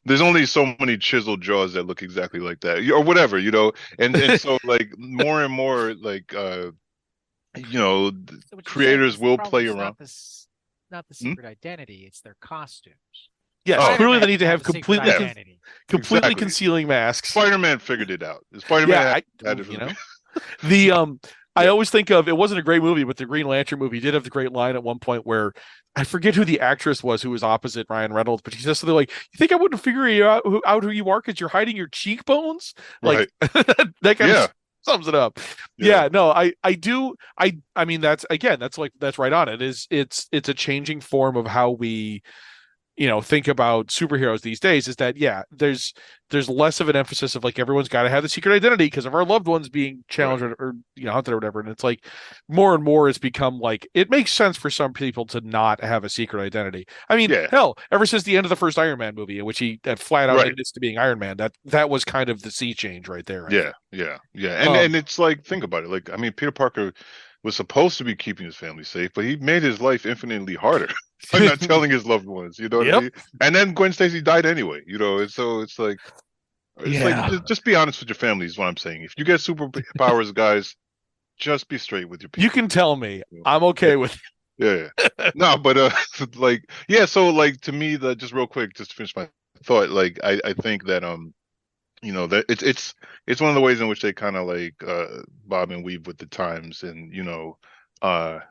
there's only so many chiseled jaws that look exactly like that, or whatever, and so like more and more like So what you're saying creators is the will play problem's around. not the Hmm? secret identity, it's their costumes. Yes, Oh, clearly Spider-Man they need can to have have a secret completely yeah, identity. completely exactly. concealing masks. Spider-Man figured it out. Yeah, Spider-Man had it you from know, the the I yeah, always think of, it wasn't a great movie, but the Green Lantern movie did have the great line at one point where I forget who the actress was who was opposite Ryan Reynolds, but she says something like, "You think I wouldn't figure out who you are because you're hiding your cheekbones?" Like right. that kind Yeah, of sums it up. yeah, Yeah, no, I do. I mean, that's right on it. It's a changing form of how we think about superheroes these days. Is that, yeah, there's less of an emphasis of like everyone's got to have the secret identity because of our loved ones being challenged right, or hunted or whatever. And it's like more and more it's become like it makes sense for some people to not have a secret identity. I mean, yeah, hell, ever since the end of the first Iron Man movie, in which he flat out right. admits to being Iron Man, that was kind of the sea change right there, I Yeah, think. yeah, yeah. And Um, it's like, think about it. Like, I mean, Peter Parker was supposed to be keeping his family safe, but he made his life infinitely harder by not telling his loved ones. You know what I yep. mean? And then Gwen Stacy died anyway. And so it's like Yeah. just be honest with your family is what I'm saying. If you get superpowers, guys, just be straight with your You people. can tell me. You know? I'm Yeah, okay with yeah, yeah. No, but like, yeah. So like to me, the just real quick, just to finish my thought, like I think that that it's one of the ways in which they kind of like bob and weave with the times, and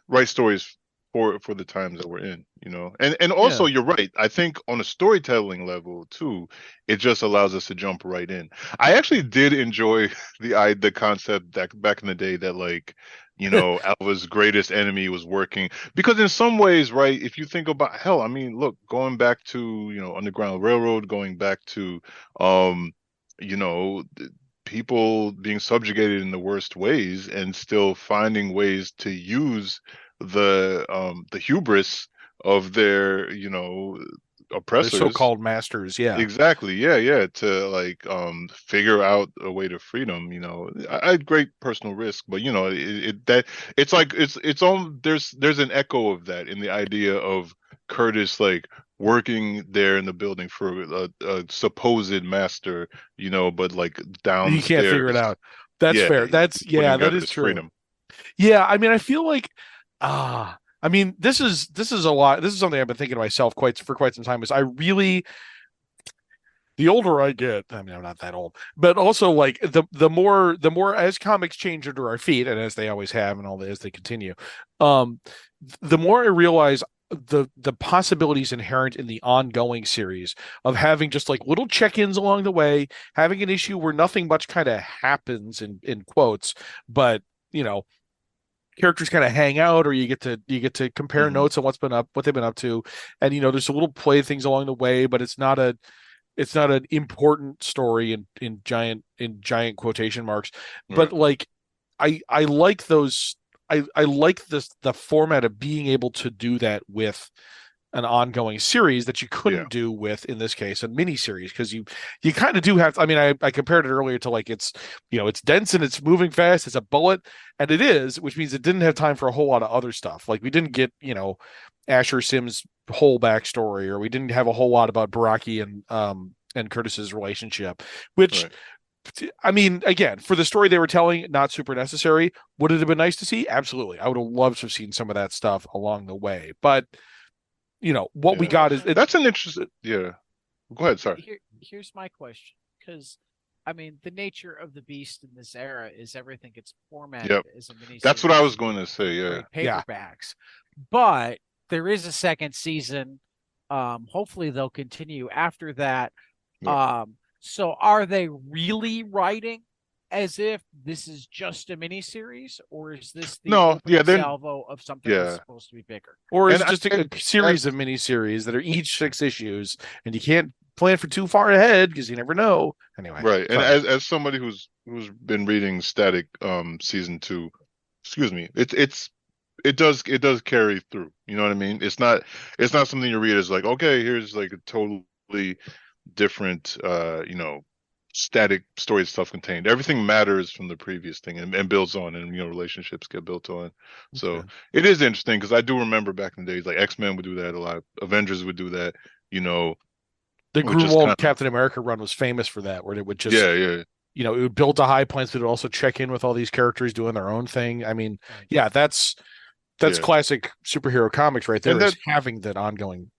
write stories for the times that we're in, and also Yeah. you're right. I think on a storytelling level too, it just allows us to jump right in. I actually did enjoy the concept that back in the day that like Alva's greatest enemy was working, because in some ways, right, if you think about, hell, I mean, look, going back to Underground Railroad, going back to um people being subjugated in the worst ways and still finding ways to use the hubris of their They're oppressors. so-called masters. Yeah. Exactly, yeah, yeah, to like figure out a way to freedom. I had great personal risk, but it's like it's on there's an echo of that in the idea of Curtis like working there in the building for a supposed master, but like You can't figure it downstairs, out. That's yeah, fair. he's That's putting yeah, that together is his true. freedom. Yeah, I mean, I feel like I mean, this is a lot. This is something I've been thinking to myself quite some time. Is I really the older I get, I mean, I'm not that old, but also like the more as comics change under our feet, and as they always have, and as they continue, um, the more I realize the possibilities inherent in the ongoing series of having just like little check-ins along the way, having an issue where nothing much kind of happens in quotes, but you know characters kind of hang out, or you get to compare Hmm. notes on what they've been up to, and there's a little play things along the way, but it's not an important story in giant quotation marks. But Right. like I like those. I like the format of being able to do that with an ongoing series that you Yeah. couldn't do with, in this case, a mini series, because you kind of do have. I mean, I compared it earlier to like it's dense and it's moving fast. It's a bullet, and it is, which means it didn't have time for a whole lot of other stuff. Like we didn't get Asher Sims' whole backstory, or we didn't have a whole lot about Baraki and Curtis's relationship, which Right. I mean, again, for the story they were telling, not super necessary. Would it have been nice to see? Absolutely. I would have loved to have seen some of that stuff along the way. But what we Yeah. got is So it. That's an interesting. Yeah. Go ahead. Sorry. here's my question, because I mean the nature of the beast in this era is everything gets formatted Yep. as a That's what I miniseries was and going to say. Yeah. trade Yeah. paperbacks, but there is a second season. Hopefully they'll continue after that. Yeah. So are they really writing as if this is just a miniseries, or is this the No. Yeah. opening Then. salvo of something that's Yeah. supposed to be bigger? Or is And it just a and series of miniseries that are each 6 issues, and you can't plan for too far ahead because you never know. Anyway, right. And sorry. as somebody who's been reading Static season 2, excuse me, it does carry through. You know what I mean? It's not something you read as like, okay, here's like a totally different static story is self-contained. Everything matters from the previous thing and builds on, and relationships get built on. So Okay. it is interesting because I do remember back in the days, like X-Men would do that a lot, Avengers would do that, The which is Grunwald kind of, Captain America run was famous for that, where it would just, yeah, yeah, it would build to high points, but it would also check in with all these characters doing their own thing. I mean, Right. yeah, that's yeah. classic superhero comics right there, And is that, having that ongoing.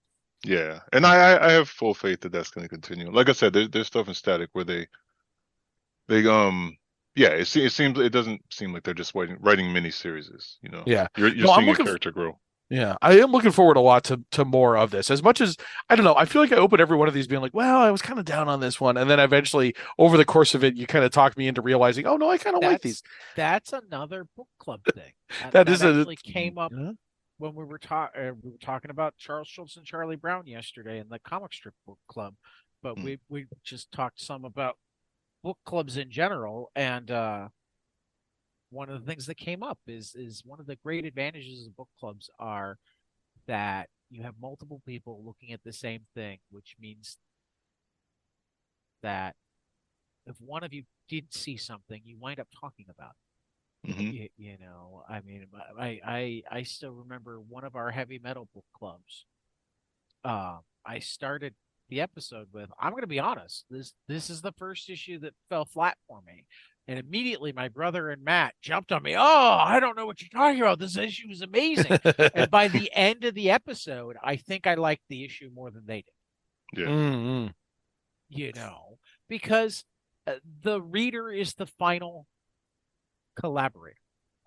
yeah, and I have full faith that that's going to continue. Like I said, there's stuff in Static where they yeah, it seems, it doesn't seem like they're just writing mini series. Yeah. You're No, I'm seeing a looking character grow. Yeah, I am looking forward a lot to more of this. As much as I don't know, I feel like I open every one of these being like, well, I was kind of down on this one, and then eventually, over the course of it, you kind of talk me into realizing, oh no, I kind of like these. That's another book club thing. That That is a actually came up yeah. when we were talking about Charles Schultz and Charlie Brown yesterday in the comic strip book club, but Mm. we just talked some about book clubs in general, and one of the things that came up is one of the great advantages of book clubs are that you have multiple people looking at the same thing, which means that if one of you did see something, you wind up talking about it. Hmm. I mean, I still remember one of our heavy metal book clubs. I started the episode with, I'm going to be honest, this is the first issue that fell flat for me. And immediately my brother and Matt jumped on me. Oh, I don't know what you're talking about. This issue is amazing. And by the end of the episode, I think I liked the issue more than they did. Yeah. Mm-hmm. Because the reader is the final collaborator.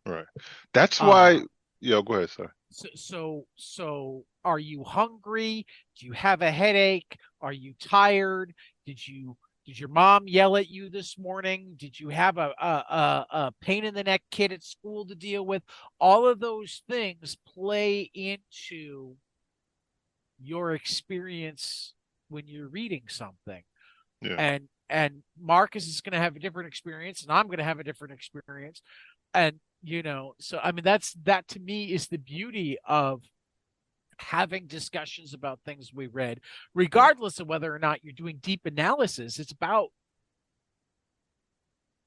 Right. That's why. Yeah. Go ahead, sir. So are you hungry? Do you have a headache? Are you tired? Did your mom yell at you this morning? Did you have a pain in the neck kid at school to deal with? All of those things play into your experience when you're reading something. Yeah. And Marcus is going to have a different experience, and I'm going to have a different experience. And so I mean, that to me is the beauty of having discussions about things we read, regardless of whether or not you're doing deep analysis. It's about,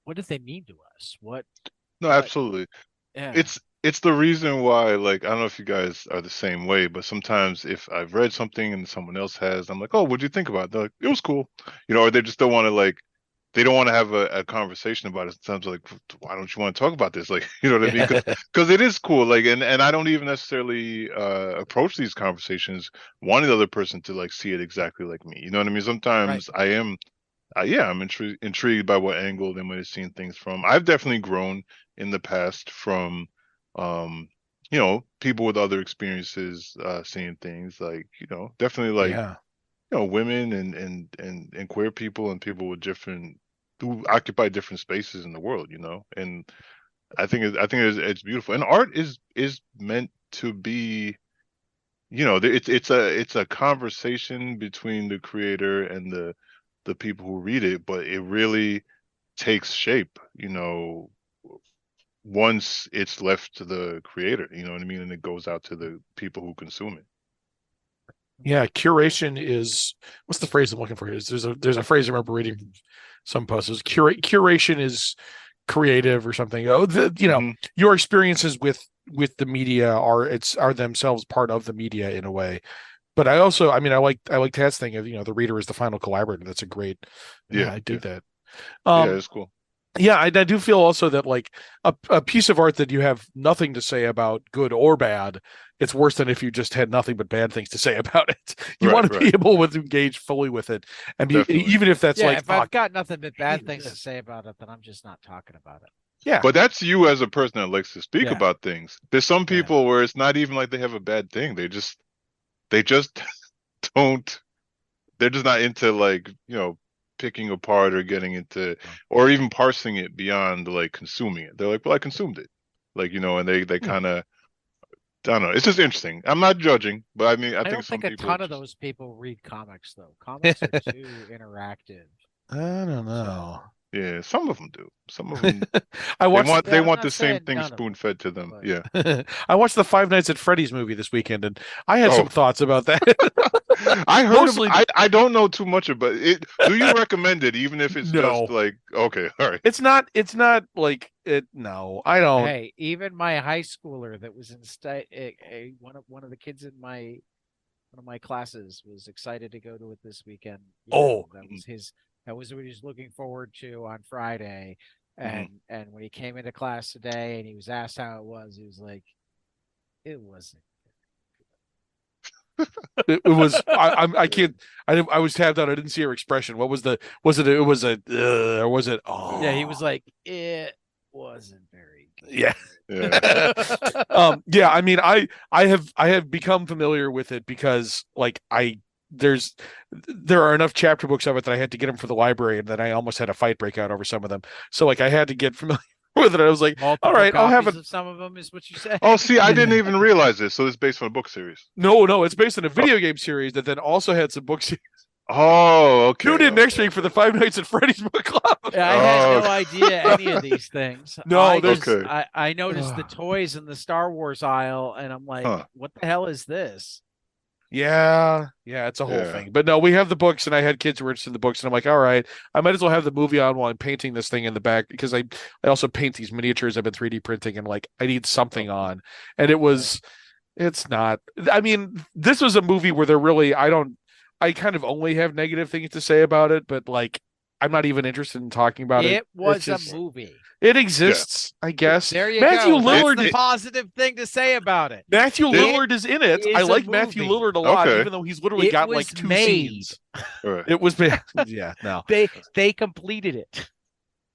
what do they mean to us? No, absolutely. Yeah. It's the reason why, like, I don't know if you guys are the same way, but sometimes if I've read something and someone else has, I'm like, oh, what'd you think about it? They're like, it was cool. Or they just don't want to, like, they don't want to have a conversation about it. Sometimes, like, why don't you want to talk about this? Like, you know what I mean? Because it is cool. Like, and I don't even necessarily approach these conversations wanting the other person to, like, see it exactly like me. You know what I mean? Sometimes I am, yeah, I'm intrigued by what angle they might have seen things from. I've definitely grown in the past from, people with other experiences, seeing things, like, definitely, like, Yeah. women and queer people and people with different, who occupy different spaces in the world, and I think it's beautiful, and art is meant to be, it's a conversation between the creator and the people who read it, but it really takes shape, once it's left to the creator, you know what I mean, and it goes out to the people who consume it. Yeah, curation is, what's the phrase I'm looking for? There's a phrase I remember reading from some posts. It was curation is creative or something. Mhm. Your experiences with the media are themselves part of the media in a way. But I mean, I like Tad's thing of, the reader is the final collaborator. That's a great, Yeah, I dig that. yeah, Um, it's cool. yeah, I do feel also that, like, a piece of art that you have nothing to say about, good or bad, it's worse than if you just had nothing but bad things to say about it. You Right, want to be right. able to engage fully with it, and Definitely. even if that's Yeah, like, if I've oh, got nothing but I bad hated things to this. say about it, then I'm just not talking about it. Yeah, But that's you as a person that likes to speak Yeah. about things. There's some Yeah. people where it's not even like they have a bad thing. They just don't, they're just not into, like, picking apart or getting into, or even parsing it beyond, like, consuming it. They're like, well, I consumed it. Like, and they yeah. kind of, I don't know. It's just interesting. I'm not judging, but I mean, I I think don't some think a people ton of just, those people read comics, though. Comics are too interactive. I don't know. Yeah, some of them do. Some of them I watched they Yeah, I'm want not the same saying thing none of them, spoon fed to them. but Yeah. I watched the Five Nights at Freddy's movie this weekend, and I had some Oh, thoughts about that. I heard of. Mostly, I don't know too much about it. Do you recommend it, even if it's just no. like okay, all right. It's not. It's not like it. No, I don't. hey, even my high schooler that was in one of the kids in my one of my classes was excited to go to it this weekend. Oh, That was what he was looking forward to on Friday. Mhm. And when he came into class today and he was asked how it was, he was like, it wasn't. it was. I can't. I was tapped out. I didn't see her expression. What was the? Was it? It was a. Or was it? Yeah, he Oh, was like, it wasn't very yeah. Yeah. Yeah, I mean, I have become familiar with it because like there's there are enough chapter books of it that I had to get them for the library, and then I almost had a fight break out over some of them. So like I had to get familiar with it. I was like, all multiple right, I'll have copies it. of some of them is what you say. Oh, see, I didn't even realize this. So it's based on a book series. No, no, it's based on a Oh, video game series that then also had some books. oh, Tune okay. in next Okay. week for the Five Nights at Freddy's book club. I had Oh, no idea any of these things. No, there's okay. I noticed the toys in the Star Wars aisle, and I'm like, Huh. what the hell is this? yeah, it's a whole Yeah. thing. But no, we have the books, and I had kids who were interested in the books, and I'm like, all right, I might as well have the movie on while I'm painting this thing in the back because I also paint these miniatures I've been 3D printing, and like I need something on. And it's not. I mean, this was a movie where they're really I kind of only have negative things to say about it, but like I'm not even interested in talking about it. It was It's a just movie. it exists, I guess. There you Matthew go. That's Lillard the positive thing to say about it. Matthew It Lillard is in it. I is a like Matthew movie. Lillard a lot, Okay. even though he's literally It got was like two made. scenes. All right. It was made. Yeah, no. They completed it.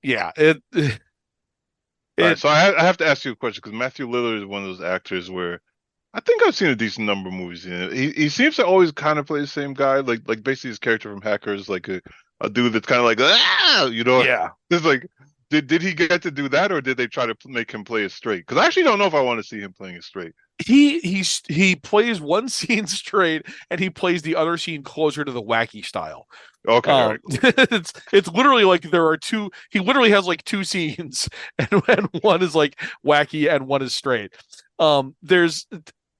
Yeah, All right. it So I have to ask you a question because Matthew Lillard is one of those actors where I think I've seen a decent number of movies in it. He seems to always kind of play the same guy, like basically his character from Hackers, like a dude that's kind of like yeah. It's like did he get to do that or did they try to make him play it straight? Because I actually don't know if I want to see him playing it straight. He plays one scene straight and he plays the other scene closer to the wacky style. Okay, all right, cool. It's literally like there are two. He literally has like two scenes, and one is like wacky and one is straight. There's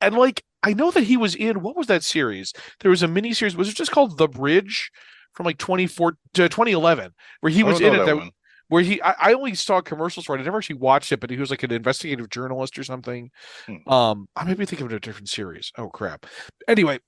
and like I know that he was in what was that series? There was a mini series. Was it just called The Bridge from like 2004 to 2011, where he I was don't in know it that that one. where I only saw commercials for it. I never actually watched it, but he was like an investigative journalist or something. Hmm. I maybe think of it a different series. Oh crap. Anyway,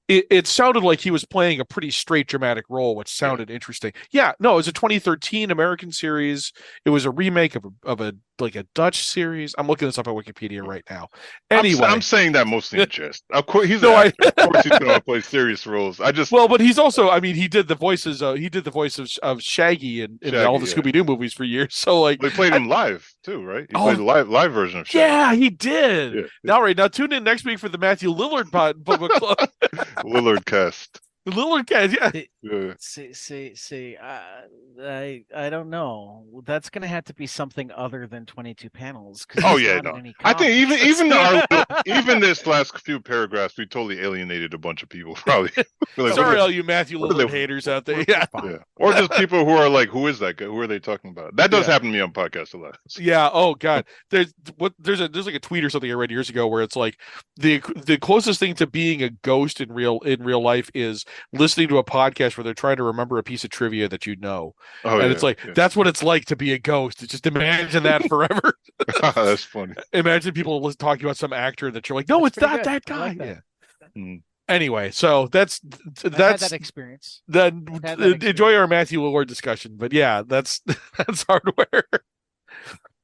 it sounded like he was playing a pretty straight dramatic role, which sounded interesting. Yeah, no, it was a 2013 American series. It was a remake of a like a Dutch series. I'm looking this up on Wikipedia right now. Anyway, I'm saying that mostly in jest. Of course, he's no, an actor. Of course, he's going to play serious roles. I just well, but he's also, I mean, he did the voices. He did the voice of Shaggy in all the Shaggy, yeah. Scooby Doo movies for years. So like, They played I- him live too, right? He Oh, played the live version of Shaggy. yeah, he did. Yeah. Now, right now, tune in next week for the Matthew Lillard book club. Lillard cast. The Lillard cast, yeah. Yeah. See. I don't know. That's gonna have to be something other than 22 panels. Oh yeah, no. I think even this last few paragraphs, we totally alienated a bunch of people. Probably. Like, Sorry, all you Matthew what are Lillard they- haters out there. Yeah, yeah. Or just people who are like, who is that guy? Who are they talking about? That does Yeah. happen to me on podcasts a lot. yeah. Oh God, there's like a tweet or something I read years ago where it's like the closest thing to being a ghost in real life is listening to a podcast where they're trying to remember a piece of trivia that you know. Oh, And yeah, it's like yeah. that's what it's like to be a ghost. Just imagine that forever. That's funny. Imagine people talking about some actor that you're like, no, That's it's not pretty that good. I guy. like that. Yeah. Mm. Anyway, so that's I've had that experience. then I've had that enjoy our Matthew Lillard discussion. But yeah, that's hardware.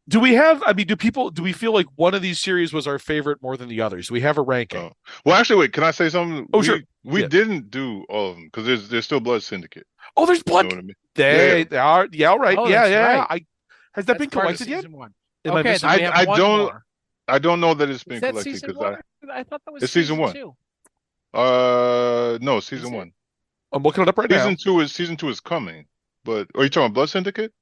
Do we have? I mean, do we feel like one of these series was our favorite more than the others? Do we have a ranking? Oh. Well, actually, wait. Can I say something? Oh, sure. We Yeah. didn't do all of them because there's still Blood Syndicate. Oh, there's You blood. know what I mean? They are. Yeah, all right. Oh, yeah, that's yeah. right. Has that That's been part of collected yet? season one. Am I Okay, missing- then we have I one don't- more. I don't know that it's been Is that collected season because one? I thought that was It's season one. two. no, Is season it? one. I'm looking it up right now. Season two is coming. But are you talking about Blood Syndicate?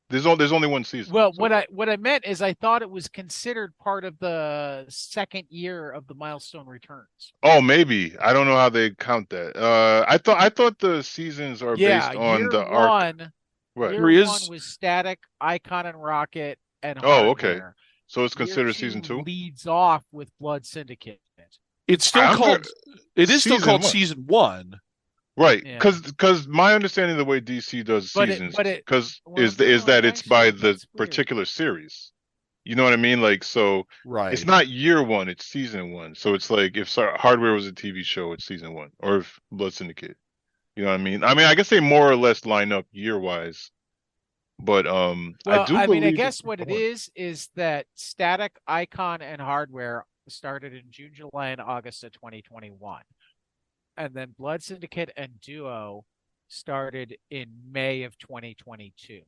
There's only one season. Well, so what I meant is I thought it was considered part of the second year of the Milestone returns. Oh, maybe. I don't know how they count that. I thought the seasons are Yeah, based on year the arc. one. Right. Year Here he one is. was Static, Icon, and Rocket, and Oh, okay. Hardware. So it's Year considered two season 2? leads off with Blood Syndicate. It's still I'm called. It is still season called one. season 1. Right. Yeah. Because my understanding of the way DC does But seasons well, is that it's by actually, the that's weird. particular series. You know what I mean? Like, so Right. it's not year 1, it's season 1. So it's like if Hardware was a TV show, it's season 1, or if Blood Syndicate. You know what I mean? I guess they more or less line up year wise. But Well, I mean, I believe guess it's what it one. is that Static, Icon, and Hardware started in June, July, and August of 2021. And then Blood Syndicate and Duo started in May of 2022.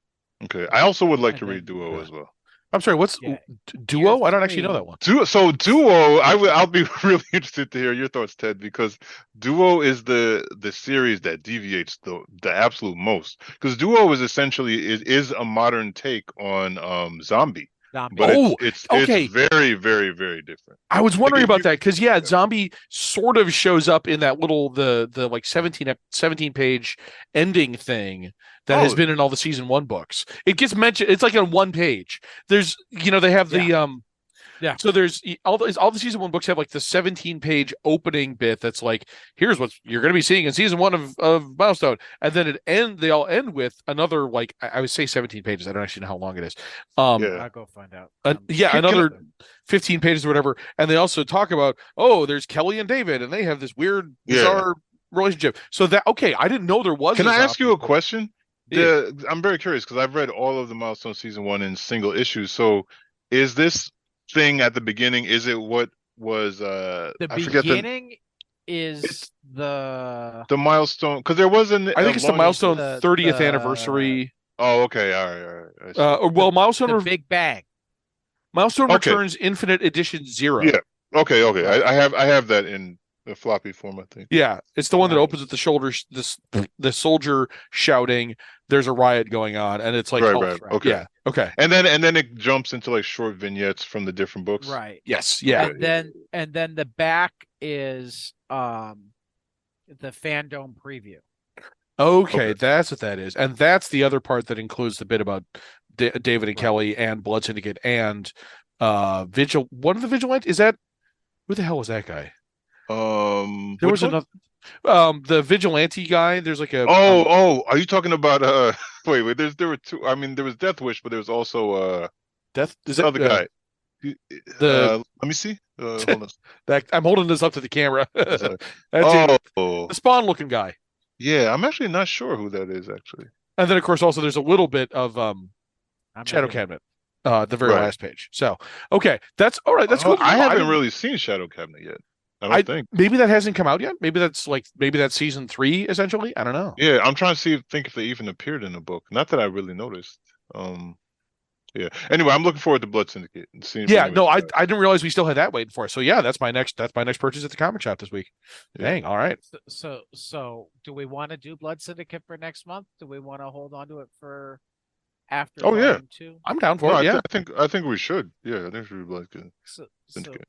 Okay. I also would like And to read then- Duo as well. I'm sorry. What's Yeah. Duo? Year I don't actually know three- that one. Duo, I'll be really interested to hear your thoughts, Ted, because Duo is the series that deviates the absolute most. Because Duo is essentially is a modern take on Zombie. Zombie. But Oh, it's okay. very, very, very different. I was wondering Like, about that because Zombie sort of shows up in that little the like 17 page ending thing that has Oh. been in all the season 1 books. It gets mentioned. It's like on one page. There's they have the Yeah. So there's all the season 1 books have like the 17 page opening bit that's like, here's what you're going to be seeing in season 1 of Milestone, and then they all end with another, like, I would say 17 pages. I don't actually know how long it is. Yeah. I'll go find out. Another 15 pages or whatever, and they also talk about, there's Kelly and David, and they have this weird, bizarre relationship. So that, okay, I didn't know there was. Can I ask zombie you a book. question? Yeah. I'm very curious because I've read all of the Milestone season 1 in single issues. So is this thing at the beginning, is it what was The I forget beginning is the Milestone, because there wasn't I think it's the Milestone the- 30th the- anniversary. Oh, okay, all right. I see. Milestone the Big Bang. Milestone Okay. Returns Infinite Edition 0. Yeah. Okay. Right. I have that in the floppy form, I think. Yeah, it's the one that Right. opens with the shoulders, the soldier shouting, "There's a riot going on," and it's like, Right. Okay. yeah, okay, And then it jumps into like short vignettes from the different books. Right. yes, yeah, And then the back is the fandom preview. okay, that's what that is, and that's the other part that includes the bit about David and Right. Kelly and Blood Syndicate and Vigil. One of the Vigilantes, is that, who the hell was that guy? There was which one? another, the Vigilante guy. There's like a Are you talking about wait, there were two. I mean, there was Death Wish, but there was also Death. Is the that other guy. the- Let me see. Hold on. that I'm holding this up to the camera. Sorry. That's it. Oh, The Spawn looking guy. yeah. I'm actually not sure who that is actually. And then, of course, also there's a little bit of I'm Shadow ready. Cabinet, the very Right. last page. So, okay, that's all right. That's cool. I haven't didn't- really seen Shadow Cabinet yet. I don't think. Maybe that hasn't come out yet. Maybe that's season 3 essentially. I don't know. Yeah, I'm trying to think if they even appeared in the book. Not that I really noticed. Yeah. Anyway, I'm looking forward to Blood Syndicate. And seeing if Yeah, anyone no, I does. didn't realize we still had that waiting for us. So yeah, that's my next purchase at the comic shop this week. Yeah. Dang, all right. So do we want to do Blood Syndicate for next month? Do we want to hold on to it for after Oh, yeah. volume 2? I'm down for No, it. Yeah. I think we should. Yeah, I think we should like it. So Syndicate.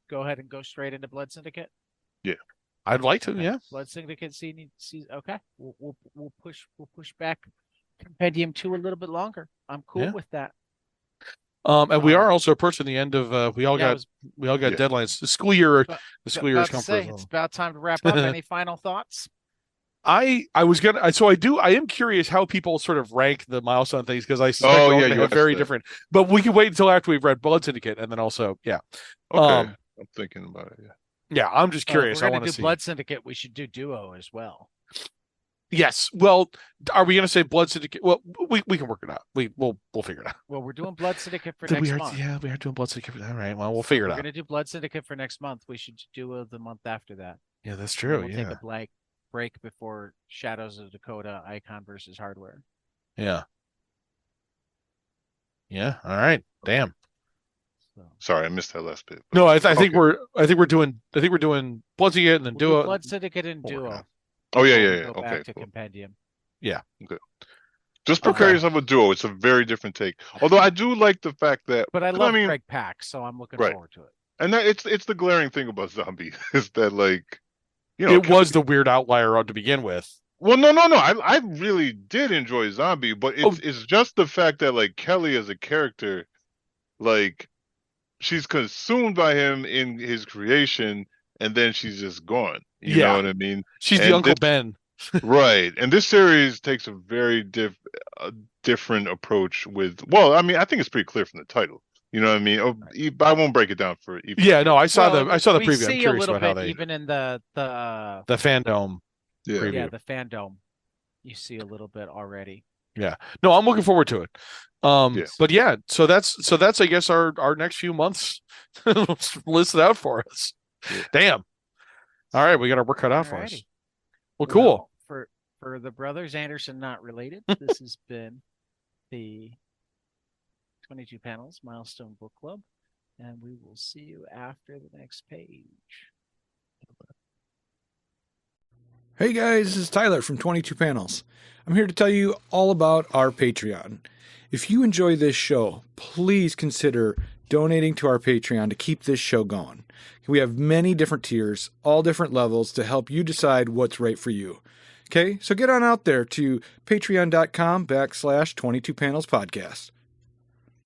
go ahead and go straight into Blood Syndicate. I'd like to. Okay. Yeah. Blood Syndicate season. Okay, we'll push back Compendium 2 a little bit longer. I'm cool Yeah. with that. And we are also approaching the end of. We all Yeah, I got was Yeah. deadlines. The school year. About- The school year has about to come say, for it's us. about time to wrap up. Any final thoughts? I was gonna. So I am curious how people sort of rank the milestone things because I suspect Oh, they're yeah, going to you have asked very that. different. But we can wait until after we've read Blood Syndicate, and then also, yeah. Okay. I'm thinking about it. Yeah. Yeah, I'm just curious. If we're I gonna want do to see. Blood Syndicate. We should do Duo as well. Yes. Well, are we going to say Blood Syndicate? Well, we can work it out. We'll figure it out. Well, we're doing Blood Syndicate for We next are, month. yeah, we are doing Blood Syndicate. All right. Well, we'll figure it We're out. gonna do Blood Syndicate for next month. We should do the month after that. Yeah, that's And true. We'll Yeah. take a break before Shadows of Dakota, Icon versus Hardware. Yeah. Yeah. All right. Damn. So Sorry, I missed that last bit. No, I think Okay. we're doing Blood Syndicate and then we'll do Duo. Blood Syndicate and We'll work it Duo. out. Oh, yeah. before we go Okay. back to Cool. Compendium. Just prepare Okay. yourself a duo. It's a very different take. Although I do like the fact that, But I 'cause love mean, Greg Pak, so I'm looking Right. forward to it. and that it's the glaring thing about Zombie is that like, It Kelly, was the weird outlier to begin with. well, no. I really did enjoy Zombie, but Oh. it's just the fact that like Kelly as a character, like she's consumed by him in his creation, and then she's just gone. You Yeah. know what I mean? She's the And Uncle this- Ben. Right. And this series takes a very different approach with, well, I mean, I think it's pretty clear from the title. You know what I mean? Oh, but I won't break it down for even. Yeah, no, I saw Well, the we preview. I'm see a curious little about how bit they even in the the fandom Yeah. preview. yeah, the fandom. You see a little bit already. Yeah. No, I'm looking forward to it. Yes. But yeah, so that's I guess our next few months listed out for us. Yeah. Damn. All right, we got our work cut out for us. Alrighty. Well, cool. For the brothers Anderson not related, this has been the 22 Panels Milestone Book Club, and we will see you after the next page. Hey guys, this is Tyler from 22 Panels. I'm here to tell you all about our Patreon. If you enjoy this show, please consider donating to our Patreon to keep this show going. We have many different tiers, all different levels to help you decide what's right for you. Okay, so get on out there to patreon.com/22 Panels Podcast.